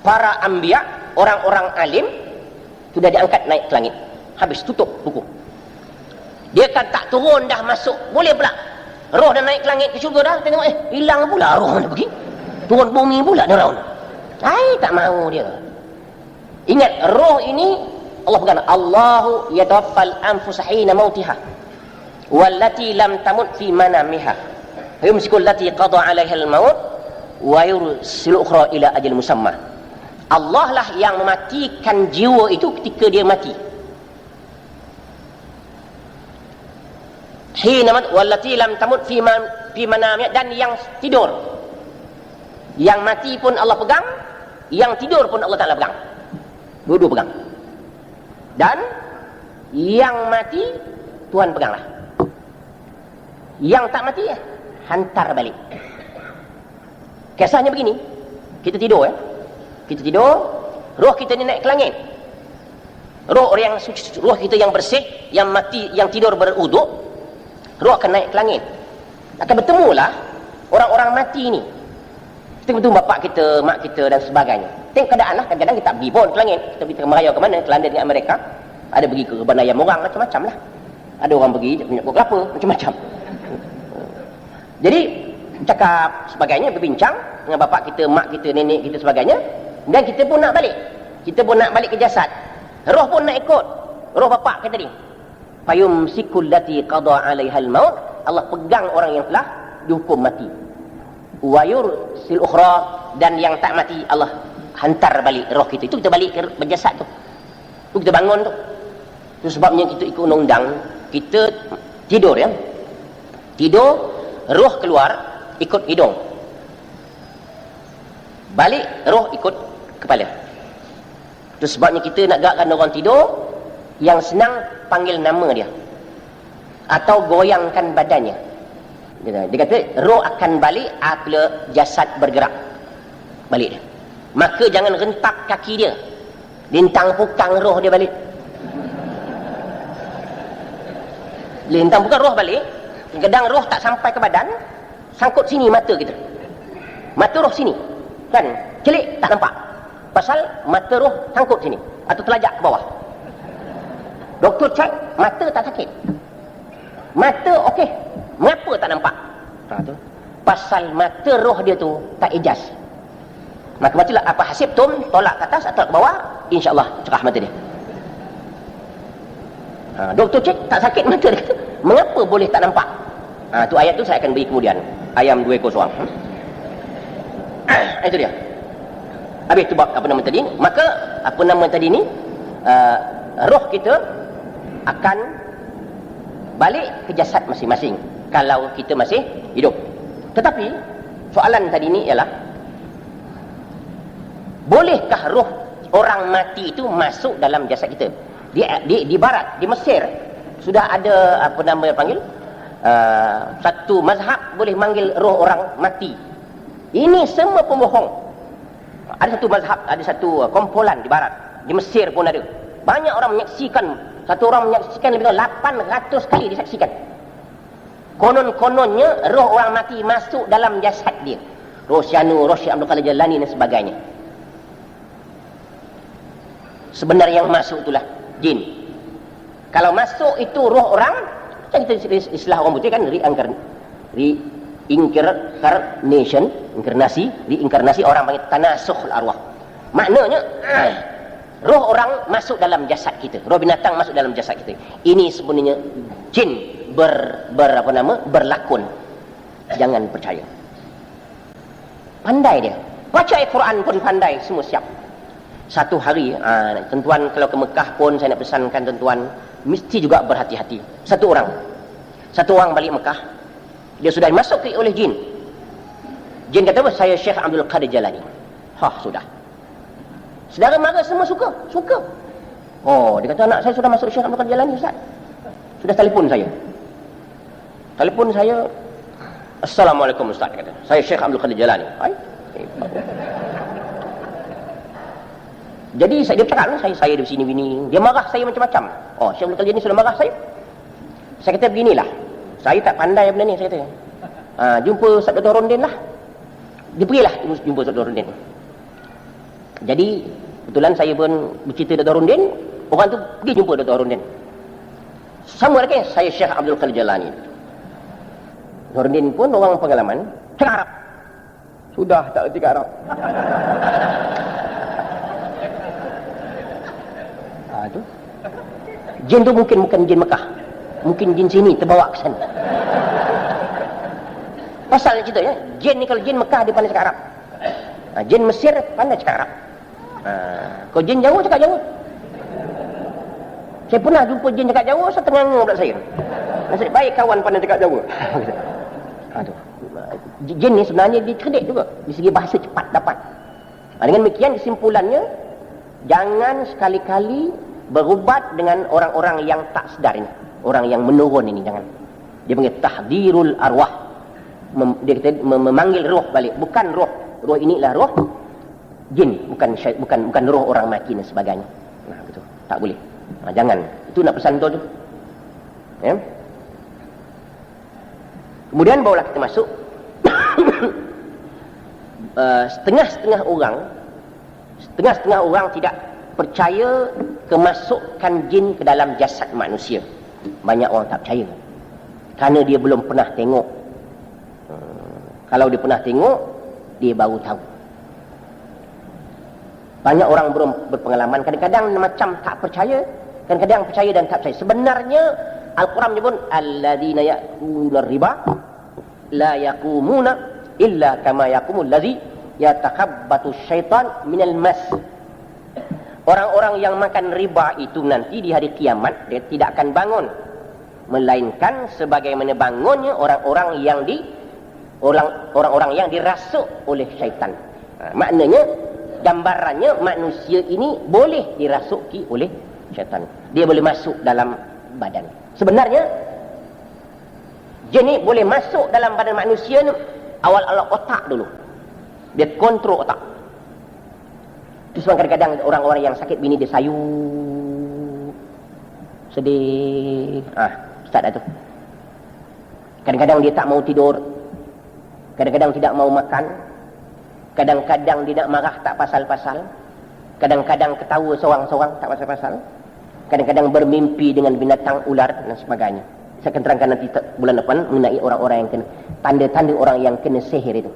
para anbiya, orang-orang alim sudah diangkat naik ke langit. Habis, tutup buku. Dia kan tak turun dah masuk, boleh pula. Roh dah naik ke langit ke syurga dah, tengok hilang pula roh mana pergi. Turun bumi pula dia roh. Tak mau dia. Ingat, roh ini Allah pegang. Allahu yatawaffal anfusa hina mautiha wallati lam tamut fi manamiha yumsiku allati qada 'alaiha al-maut wa yursilu ukhra ila ajal musamma. Allah lah yang mematikan jiwa itu ketika dia mati. Hina wallati lam tamut fi manamiha, dan yang tidur. Yang mati pun Allah pegang, yang tidur pun Allah Ta'ala pegang. Dua-dua pegang. Dan yang mati Tuhan peganglah. Yang tak mati hantar balik. Kisahnya begini. Kita tidur Kita tidur, roh kita ni naik ke langit. Roh yang suci, roh kita yang bersih, yang mati, yang tidur beruduk, roh akan naik ke langit. Akan bertemulah orang-orang mati ni. Kita bertemu bapak kita, mak kita dan sebagainya. Tengok keadaan lah. Kadang-kadang kita pergi pun ke langit. Kita pergi merayau ke mana? Ke London dengan Amerika. Ada pergi ke kebun ayam orang, macam-macam lah. Ada orang pergi punya kok kelapa, macam-macam. Jadi cakap sebagainya, berbincang dengan bapak kita, mak kita, nenek kita sebagainya. Dan kita pun nak balik. Kita pun nak balik ke jasad. Roh pun nak ikut. Roh bapak kita ni. Fayumsikul lati qada 'alaihal maut. Allah pegang orang yang telah dihukum mati. Wa yursil ukhra, dan yang tak mati Allah hantar balik roh kita. Itu kita balik ke berjasad tu. Itu kita bangun tu. Itu sebabnya kita ikut undang-undang. Kita tidur Tidur, roh keluar ikut hidung. Balik, roh ikut kepala. Itu sebabnya kita nak gerakkan orang tidur, yang senang panggil nama dia atau goyangkan badannya. Dia kata roh akan balik apabila jasad bergerak balik dia. Maka jangan rentak kaki dia, lintang pukang roh dia balik. Lintang pukang roh balik. Kadang roh tak sampai ke badan, sangkut sini mata kita, mata roh sini kan, celik tak nampak, pasal mata roh sangkut sini atau telajak ke bawah. Doktor cek, mata tak sakit, mata okey, mengapa tak nampak? Pasal mata roh dia tu tak ijaz. Maka bacalah apa hasibtum, tolak ke atas atau ke bawah, insya-Allah cerah mata dia. Doktor cek tak sakit mata dia, mengapa boleh tak nampak? Tu ayat tu saya akan beri kemudian, ayam 2 ekor soang. Itu dia. Habis tu apa nama tadi? Maka apa nama tadi ni, roh kita akan balik ke jasad masing-masing kalau kita masih hidup. Tetapi soalan tadi ni ialah, bolehkah roh orang mati itu masuk dalam jasad kita? Di barat, di Mesir sudah ada apa nama panggil, satu mazhab boleh manggil roh orang mati. Ini semua pembohong. Ada satu mazhab, ada satu kumpulan di barat, di Mesir pun ada. Banyak orang menyaksikan, satu orang menyaksikan lebih kurang 800 kali disaksikan. Konon-kononnya roh orang mati masuk dalam jasad dia. Roh Syanu, roh Syekh Abdul Qadir Jalani dan sebagainya. Sebenarnya yang masuk itulah jin. Kalau masuk itu roh orang, kita istilah orang putih kan reinkarnasi, orang panggil tanasukhul arwah. Maknanya roh orang masuk dalam jasad kita, roh binatang masuk dalam jasad kita. Ini sebenarnya jin berlakon. Jangan percaya. Pandai dia. Baca Al-Quran pun pandai, semua siap. Satu hari, tuan-tuan kalau ke Mekah pun saya nak pesankan tuan-tuan, mesti juga berhati-hati. Satu orang balik Mekah, dia sudah dimasuki oleh jin. Jin kata apa? Saya Syekh Abdul Qadir Jalani. Sudah. Saudara mara semua suka. Dia kata anak saya sudah masuk Syekh Abdul Qadir Jalani, Ustaz. Sudah telefon saya. Assalamualaikum Ustaz, kata. Saya Syekh Abdul Qadir Jalani. Jadi dia terang saya di sini begini. Dia marah saya macam-macam. Syekh Abdul Qadir ni sudah marah saya. Saya kata beginilah, saya tak pandai benda ni, saya kata. Jumpa Ustaz Dr. Rondin lah. Dia pergilah jumpa Dr. Rundin. Jadi kebetulan saya pun bercerita Dr. Rundin, orang tu pergi jumpa Dr. Rundin. Sama lagi saya Syekh Abdul Qadir Jalani. Dr. Rundin pun orang pengalaman, cakap Arab. Sudah tak erti Arab. Tu. Jin tu bukan jin Mekah. Mungkin jin sini terbawa ke sana. Pasal ceritanya, jin ni kalau jin Mekah dia pandai cakap Arab. Jin Mesir pandai cakap Arab. Kalau jin Jawa cakap Jawa. Saya pernah jumpa jin cakap Jawa, saya tengah-tengah pula saya. Nasib baik kawan pandai cakap Jawa. Jin ni sebenarnya dia cerdik juga. Di segi bahasa cepat dapat. Dengan demikian kesimpulannya, jangan sekali-kali berubat dengan orang-orang yang tak sedar ini. Orang yang menurun ini, jangan. Dia panggil tahdirul arwah. Dia kata memanggil roh balik. Bukan roh. Roh inilah roh jin. Bukan roh orang mati dan sebagainya. Nah, betul. Tak boleh. Jangan. Itu nak pesan betul tu. Ya. Kemudian barulah kita masuk. Setengah-setengah orang tidak percaya kemasukan jin ke dalam jasad manusia. Banyak orang tak percaya kerana dia belum pernah tengok. Kalau dia pernah tengok, dia baru tahu. Banyak orang belum berpengalaman. Kadang-kadang macam tak percaya, kadang-kadang percaya dan tak percaya. Sebenarnya Al-Quran menyebut alladzina ya'kuluna riba la yaqumuna illa kama yaqumul ladzi yatakhabbatu syaitan minal mas. Orang-orang yang makan riba itu nanti di hari kiamat dia tidak akan bangun, melainkan sebagaimana bangunnya orang-orang yang dirasuk oleh syaitan. Maknanya gambarannya manusia ini boleh dirasuki oleh syaitan. Dia boleh masuk dalam badan. Sebenarnya jin ni boleh masuk dalam badan manusia ni awal-awal otak dulu. Dia kontrol otak. Itu sebab kadang-kadang orang-orang yang sakit bini dia sayu, sedih. Ustaz dah tu. Kadang-kadang dia tak mau tidur. Kadang-kadang tidak mau makan. Kadang-kadang dia nak marah tak pasal-pasal. Kadang-kadang ketawa seorang-seorang tak pasal-pasal. Kadang-kadang bermimpi dengan binatang ular dan sebagainya. Saya akan terangkan nanti bulan depan mengenai orang-orang yang kena, tanda-tanda orang yang kena sihir itu.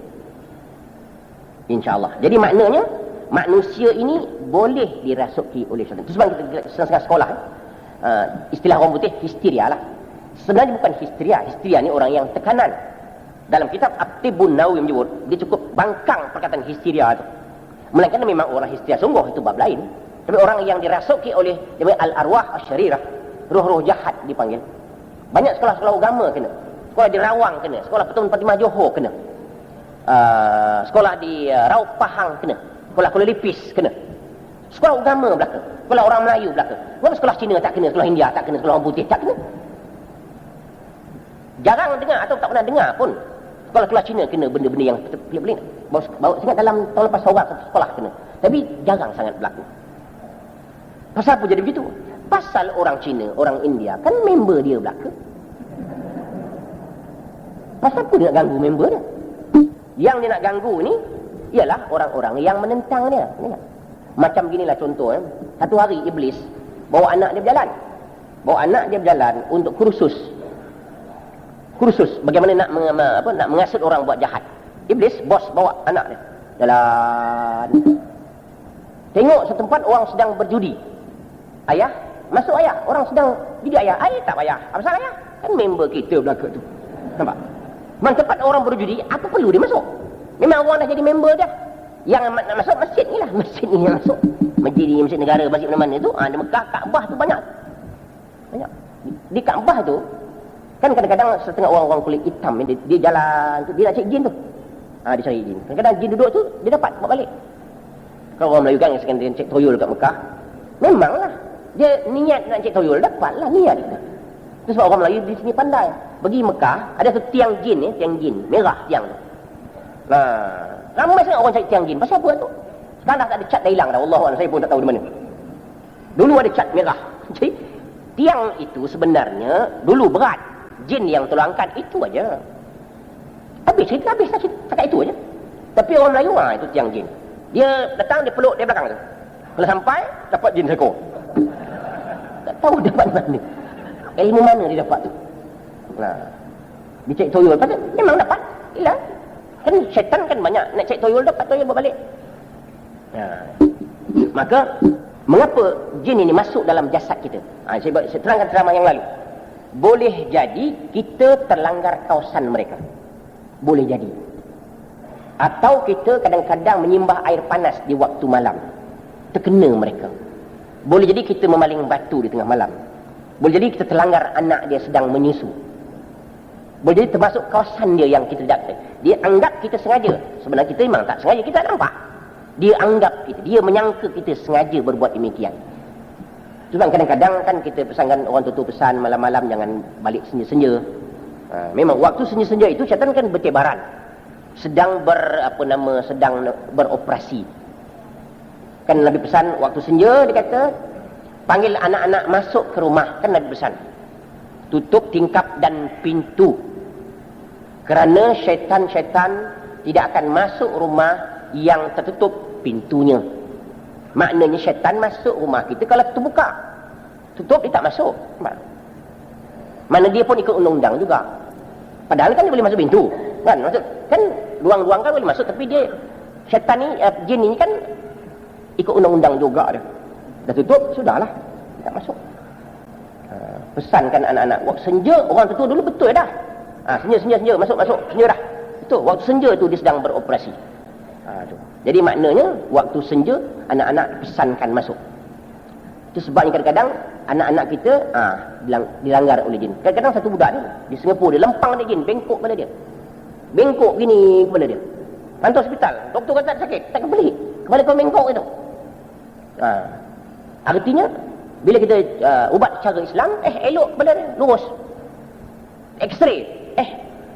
InsyaAllah. Jadi maknanya manusia ini boleh dirasuki oleh syaitan. Itu sebab kita setengah sekolah istilah orang putih histeria lah. Sebenarnya bukan histeria. Histeria ni orang yang tekanan. Dalam kitab At-Tibbun Nawawi menyebut dia cukup bangkang perkataan histeria itu. Melainkan memang orang histeria sungguh itu bab lain. Tapi orang yang dirasuki oleh al-arwah asy-syarirah, roh-roh jahat dipanggil. Banyak sekolah-sekolah agama kena. Sekolah di Rawang kena, sekolah Pertuan Fatimah Johor kena. Sekolah di Raub Pahang kena. Sekolah Kuala Lipis kena. Sekolah agama belaka. Sekolah orang Melayu belaka. Kenapa sekolah Cina tak kena, sekolah India tak kena, sekolah orang putih tak kena? Jarang dengar atau tak pernah dengar pun sekolah Cina kena benda-benda yang pelik-pelik. Bawa sangat dalam tahun lepas seorang satu sekolah kena. Tapi jarang sangat berlaku. Pasal apa jadi begitu? Pasal orang Cina, orang India kan member dia belaka. Pasal apa dia nak ganggu member dia? Yang dia nak ganggu ni ialah orang-orang yang menentang dia. Macam beginilah contoh. Satu hari Iblis bawa anak dia berjalan. Bawa anak dia berjalan untuk kursus bagaimana nak mengasut orang buat jahat. Iblis bos bawa anak dia jalan. Tengok setempat orang sedang berjudi. Ayah, masuk ayah. Orang sedang judi ayah. Ayah tak payah. Apa salah ayah? Kan member kita belaka tu. Nampak? Memang tempat orang berjudi, apa perlu dia masuk? Memang orang dah jadi member dah. Yang nak masuk masjid ni lah. Masjid ni yang masuk. Masjid negara, masjid mana-mana tu. Di Mekah, Kaabah tu banyak. Di Kaabah tu, kan kadang-kadang setengah orang-orang kulit hitam ni, dia jalan tu, dia nak cari jin tu. Dia cari jin. Kadang-kadang jin duduk tu, dia dapat buat balik. Kalau orang Melayu kan yang sekarang cek toyol kat Mekah, memanglah dia niat nak cek toyol, dapatlah niat dia. Itu sebab orang Melayu di sini pandai. Pergi Mekah, ada satu tiang jin merah tiang tu. Ramai sangat orang cari tiang jin. Pasal apa tu? Sekarang dah tak ada cat, dah hilang dah. Wallahualam, saya pun tak tahu di mana. Dulu ada cat merah. Jadi tiang itu sebenarnya dulu berat. Jin yang tolong angkat itu aja. Habis cerita, habis lah cerita. Cakap itu aja. Tapi orang Melayu, itu tiang jin. Dia datang, dia peluk dia belakang tu. Kalau sampai, dapat jin seekor. Tak tahu dapat mana. Ilmu mana dia dapat tu. Nah, dia cek toyol. Pasal memang dapat. Hilang. Kan syaitan kan banyak. Nak cek toyol, dapat toyol berbalik. Nah, maka, mengapa jin ini masuk dalam jasad kita? Saya terangkan ceramah yang lalu. Boleh jadi kita terlanggar kawasan mereka. Boleh jadi. Atau kita kadang-kadang menyembah air panas di waktu malam. Terkena mereka. Boleh jadi kita memaling batu di tengah malam. Boleh jadi kita terlanggar anak dia sedang menyusu. Boleh jadi termasuk kawasan dia yang kita tak. Dia anggap kita sengaja. Sebenarnya kita memang tak sengaja, kita tak nampak. Dia anggap kita, dia menyangka kita sengaja berbuat demikian. Cuma kadang-kadang kan kita pesankan orang tua pesan malam-malam jangan balik senja-senja. Memang waktu senja-senja itu syaitan kan bertebaran. Sedang sedang beroperasi. Kan Nabi pesan waktu senja dia kata panggil anak-anak masuk ke rumah, kan Nabi pesan. Tutup tingkap dan pintu. Kerana syaitan-syaitan tidak akan masuk rumah yang tertutup pintunya. Maknanya syaitan masuk rumah kita kalau terbuka. Tutup dia tak masuk. Mana dia pun ikut undang-undang juga. Padahal kan dia boleh masuk pintu. Kan maksud kan luang-luang kan boleh masuk, tapi dia syaitan ni jin ni kan ikut undang-undang juga dia. Dah tutup sudahlah. Dia tak masuk. Pesankan anak-anak waktu senja orang tua dulu betul dah. Senja masuk senja dah. Betul waktu senja tu dia sedang beroperasi. Tu. Jadi maknanya waktu senja anak-anak pesankan masuk. Itu sebabnya kadang-kadang anak-anak kita dilanggar oleh jin. Kadang-kadang satu budak ni di Singapura dia lempang dia jin, bengkok kepala dia. Bengkok gini kepala dia. Hantar hospital. Doktor kata tak sakit, tak kebalik. Kepala kau bengkok itu. Artinya bila kita ubat cara Islam, elok kepala dia, lurus. X-ray,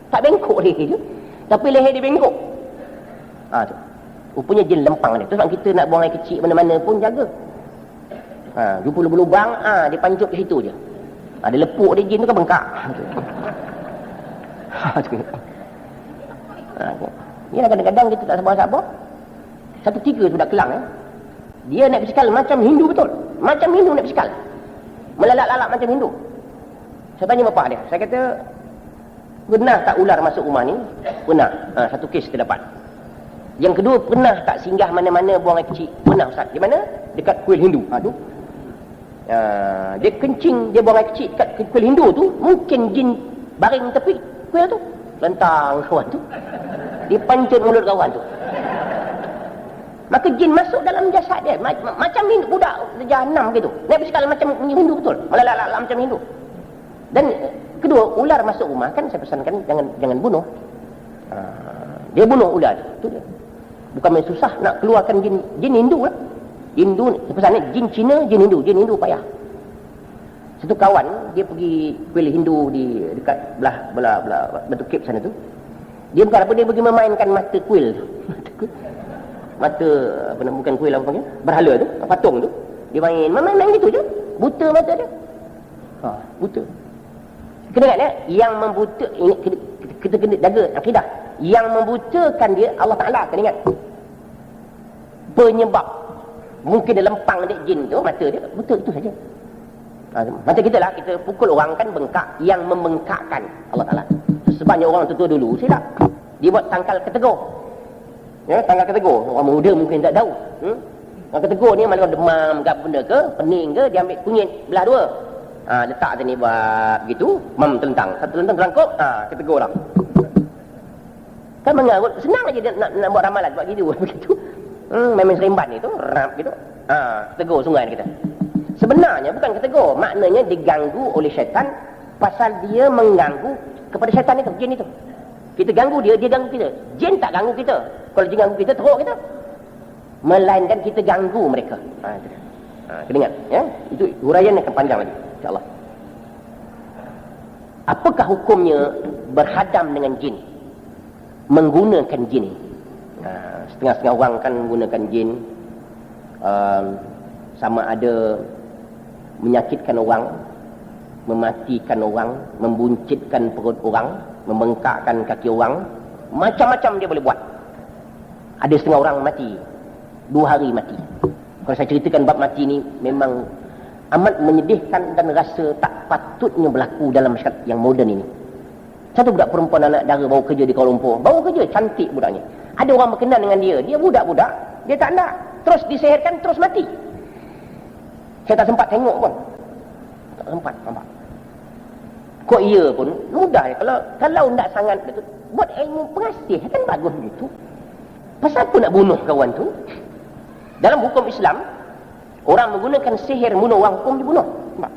tak bengkok dia. Tapi leher dia bengkok. Tu. Rupanya jin lempang dia. Tu sebab kita nak buang air kecil mana-mana pun jaga. Jumpa lubang-lubang, dia pancut ke situ je. Dia lepuk dia jin tu kan bengkak. Ni kadang-kadang kita tak sabar-sabar. Satu tiga tu dah kelang. Dia naik basikal macam Hindu betul. Macam Hindu naik basikal. Melalak-lalak macam Hindu. Saya tanya bapak dia. Saya kata, pernah tak ular masuk rumah ni? Pernah. Satu kes kita dapat. Yang kedua, pernah tak singgah mana-mana buang air kecil? Pernah Ustaz. Di mana? Dekat kuil Hindu. Dia kencing, dia buang air kecil dekat kuil Hindu tu. Mungkin jin baring tepi kuil tu. Lentang kawan tu. Dia pancun mulut kawan tu. Maka jin masuk dalam jasad dia. Macam Hindu, budak jahanam gitu. Naik basikal macam Hindu betul. Malah macam Hindu. Dan kedua, ular masuk rumah kan saya pesankan jangan bunuh. Dia bunuh ular tu dia. Bukan main susah nak keluarkan jin Hindu lah. Hindu, pesannya jin Cina, jin Hindu payah. Satu kawan dia pergi kuil Hindu di dekat belah Batu Cape sana tu. Dia bukan apa, dia pergi memainkan mata kuil tu. Mata bukan kuil apa panggil? Berhala tu, patung tu. Dia main gitu je. Buta mata dia. Buta. Kena ingat yang membuta ini kita kena jaga akidah. Yang membutakan dia Allah Ta'ala, kena ingat. Penyebab mungkin dia lempang dia jin tu, mata dia buta, itu saja. Mata kita lah, kita pukul orang kan bengkak. Yang membengkakkan Allah Ta'ala. Sebabnya orang tua dulu silap. Dia buat tangkal ketegur. Tangkal ketegur. Orang muda mungkin tak tahu. Tangkal ketegur ni malah demam ke benda ke, pening ke, dia ambil kunyit belah dua. Letak sini buat begitu, telentang. Satu telentang terangkup, ketegur lah. Kan mengarut, senang aja dia nak buat ramalan buat gitu. Begitu. Main seremban itu, rap gitu. Ketegur sungai kita. Sebenarnya bukan ketegur, maknanya diganggu oleh syaitan pasal dia mengganggu kepada syaitan itu, jin itu. Kita ganggu dia ganggu kita. Jin tak ganggu kita. Kalau jin ganggu kita, teruk kita. Melainkan kita ganggu mereka. Kena ingat, ya. Itu huraian yang akan panjang lagi, insya-Allah. Apakah hukumnya berhadam dengan jin? Menggunakan jin. Setengah-setengah orang kan menggunakan jin, sama ada menyakitkan orang, mematikan orang, membuncitkan perut orang, membengkakkan kaki orang, macam-macam dia boleh buat. Ada setengah orang mati 2 hari mati. Kalau saya ceritakan bab mati ni memang amat menyedihkan dan rasa tak patutnya berlaku dalam masyarakat yang moden ini. Satu budak perempuan anak dara baru kerja di Kuala Lumpur. Baru kerja, cantik budaknya. Ada orang berkenan dengan dia. Dia budak-budak, dia tak nak. Terus disihirkan, terus mati. Saya tak sempat tengok pun. Tak sempat, nampak. Kok iya pun, mudah je. Kalau tak sangat, buat ilmu pengasih, kan bagus begitu. Pasal apa nak bunuh kawan tu? Dalam hukum Islam, orang menggunakan sihir bunuh orang, hukum dibunuh. Nampak?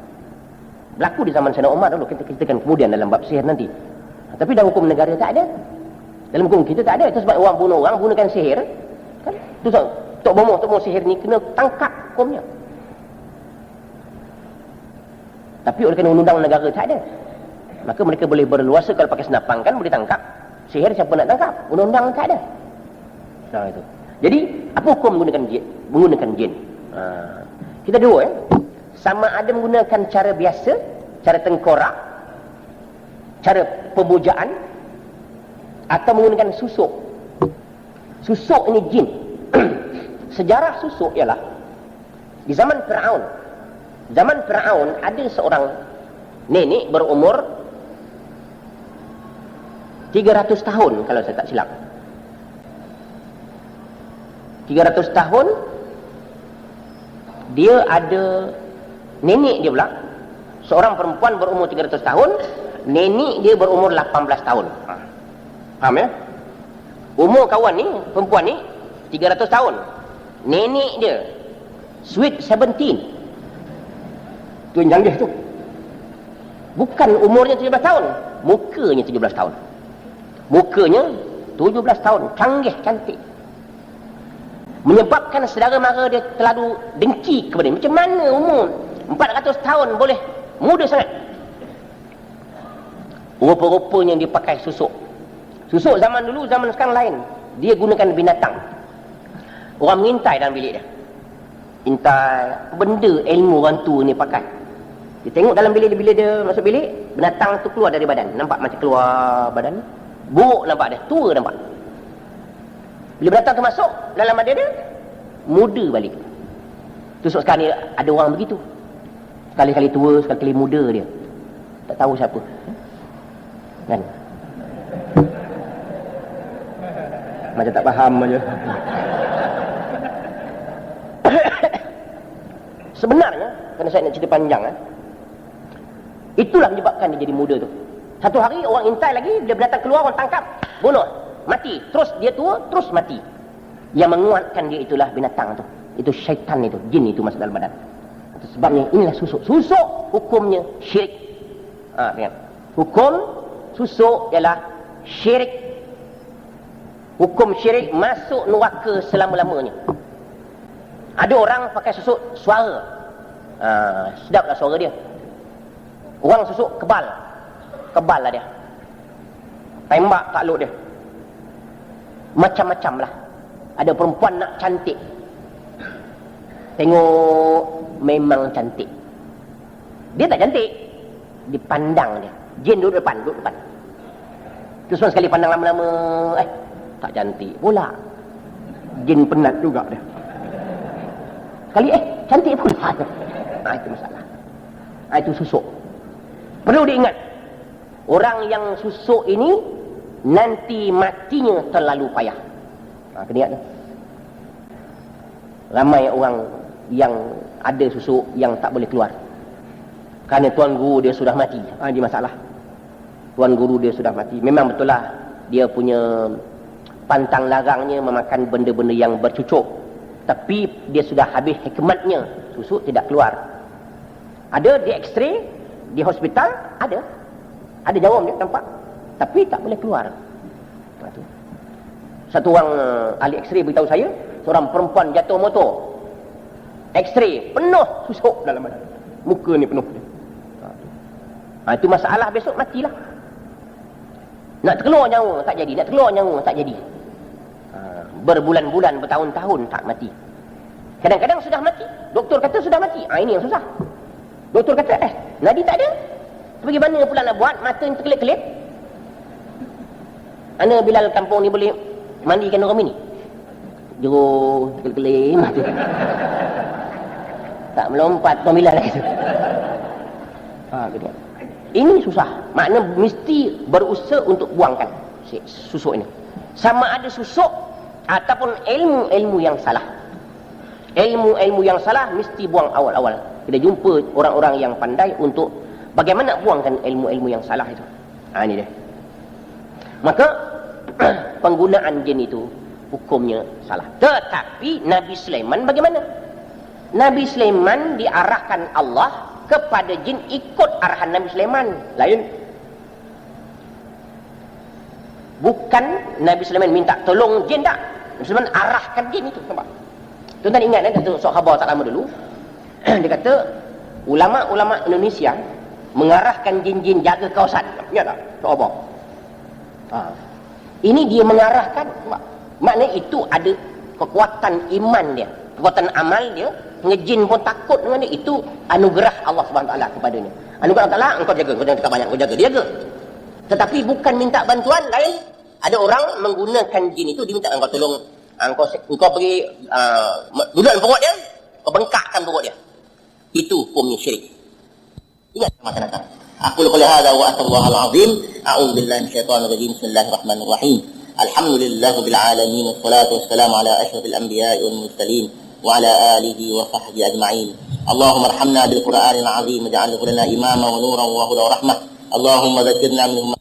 Berlaku di zaman Sayyidina Umar dulu, kita ceritakan kemudian dalam bab sihir nanti. Tapi dalam hukum negara tak ada. Dalam hukum kita tak ada. Itu sebab orang bunuh orang gunakan sihir. Kan? Itu sebab Tok Bomoh sihir ni kena tangkap hukumnya. Tapi oleh kerana undang-undang negara tak ada, maka mereka boleh berluasa. Kalau pakai senapang kan boleh tangkap. Sihir siapa nak tangkap? Undang-undang tak ada. Nah, itu. Jadi apa hukum menggunakan jin? Kita dua sama ada menggunakan cara biasa, cara tengkorak, cara pemujaan, atau menggunakan susuk. Susuk ini jin. Sejarah susuk ialah di zaman Firaun. Zaman Firaun ada seorang nenek berumur 300 tahun kalau saya tak silap. 300 tahun dia ada nenek dia pula, seorang perempuan berumur 300 tahun, nenek dia berumur 18 tahun. Faham ya? Umur kawan ni, perempuan ni 300 tahun. Nenek dia sweet 17. Tu yang canggih tu. Bukan umurnya 17 tahun, mukanya 17 tahun. Mukanya 17 tahun, canggih, cantik. Menyebabkan saudara mara dia terlalu dengki kepada dia. Macam mana umur 400 tahun boleh muda sangat? Rupa-rupanya dia pakai susuk. Susuk zaman dulu, zaman sekarang lain. Dia gunakan binatang. Orang mengintai dalam bilik dia. Intai benda ilmu orang tua ni pakai. Dia tengok dalam bilik dia, bila dia masuk bilik, binatang tu keluar dari badan. Nampak macam keluar badan. Buruk nampak dia, tua nampak. Bila binatang tu masuk dalam badan dia, muda balik. Tusuk sekarang ni ada orang begitu. Sekali-kali tua, sekali-kali muda dia. Tak tahu siapa. Kan? Macam tak faham aja. Sebenarnya, kerana saya nak cerita panjang, itulah menyebabkan dia jadi muda tu. Satu hari orang intai lagi, dia binatang keluar, orang tangkap, bunuh, mati. Terus dia tua, terus mati. Yang menguatkan dia itulah binatang tu. Itu syaitan itu, jin itu masuk dalam badan. Sebabnya inilah susuk. Susuk hukumnya syirik. Ingat. Hukum susuk ialah syirik. Hukum syirik masuk neraka selama-lamanya. Ada orang pakai susuk suara. Sedaplah suara dia. Orang susuk kebal. Kebal lah dia. Tembak takluk dia. Macam-macam lah. Ada perempuan nak cantik. Tengok memang cantik. Dia tak cantik. Dipandang dia. Jin duduk depan. Terus sekali pandang lama-lama. Tak cantik pula. Jin penat juga dia. Sekali cantik pula. Itu masalah. Itu susuk. Perlu diingat. Orang yang susuk ini nanti matinya terlalu payah. Kena ingat tu. Ramai orang yang ada susuk yang tak boleh keluar. Kerana tuan guru dia sudah mati. Ini masalah. Tuan guru dia sudah mati. Memang betul lah. Dia punya pantang larangnya memakan benda-benda yang bercucuk. Tapi dia sudah habis hikmatnya. Susuk tidak keluar. Ada di X-ray, di hospital, ada. Ada jawab dia nampak. Tapi tak boleh keluar. Satu orang ahli X-ray beritahu saya, seorang perempuan jatuh motor. X-ray penuh susuk dalam badan. Muka ni penuh. Itu masalah, besok matilah. Nak keluar nyawa tak jadi, nak keluar nyawa tak jadi. Berbulan-bulan, bertahun-tahun tak mati. Kadang-kadang sudah mati. Doktor kata sudah mati. Ini yang susah. Doktor kata nadi tak ada. Bagaimana pula nak buat? Mata ni terkelip-kelip. Ana Bilal kampung ni boleh mandikan orang ini. Jero kelim tu. Tak melompat pemilihan lagi tu. Gitu. Ini susah. Makna mesti berusaha untuk buangkan susuk ini. Sama ada susuk ataupun ilmu-ilmu yang salah. Ilmu-ilmu yang salah mesti buang awal-awal. Kita jumpa orang-orang yang pandai untuk bagaimana buangkan ilmu-ilmu yang salah itu. Ini dia. Maka penggunaan jin itu hukumnya salah. Tetapi Nabi Sulaiman bagaimana? Nabi Sulaiman diarahkan Allah kepada jin ikut arahan Nabi Sulaiman. Lain. Bukan Nabi Sulaiman minta tolong jin tak. Nabi Sulaiman arahkan jin itu. Nampak? Tuan-tuan ingat kan satu sok khabar tak lama dulu. Dia kata ulama-ulama Indonesia mengarahkan jin-jin jaga kawasan. Ingat tak? Sok khabar. Ini dia mengarahkan. Maknanya itu ada kekuatan iman dia, kekuatan amal dia. Ngejin pun takut dengan dia. Itu anugerah Allah SWT kepadanya. Anugerah Allah, engkau jaga, engkau jangan cakap banyak, engkau jaga, dia jaga. Tetapi bukan minta bantuan lain. Ada orang menggunakan jin itu, dia minta engkau tolong, engkau pergi duduk pokok dia, kau bengkakkan pokok dia. Itu hukumnya syirik. Ingat masyarakat. Aku qouli hadza wa astaghfirullahal azim. A'udzu billahi minasyaitonir rajim. Bismillahirrahmanirrahim. Alhamdulillahirabbil alamin wassalatu wassalamu ala asyrafil anbiya'i wal mursalin wa ala alihi wa sahbihi ajma'in. Allahumma arhamna bil Qur'anil azim waj'alhu lana imama wa nuran wa hudan wa rahmah. Allahumma dhakkirna minhu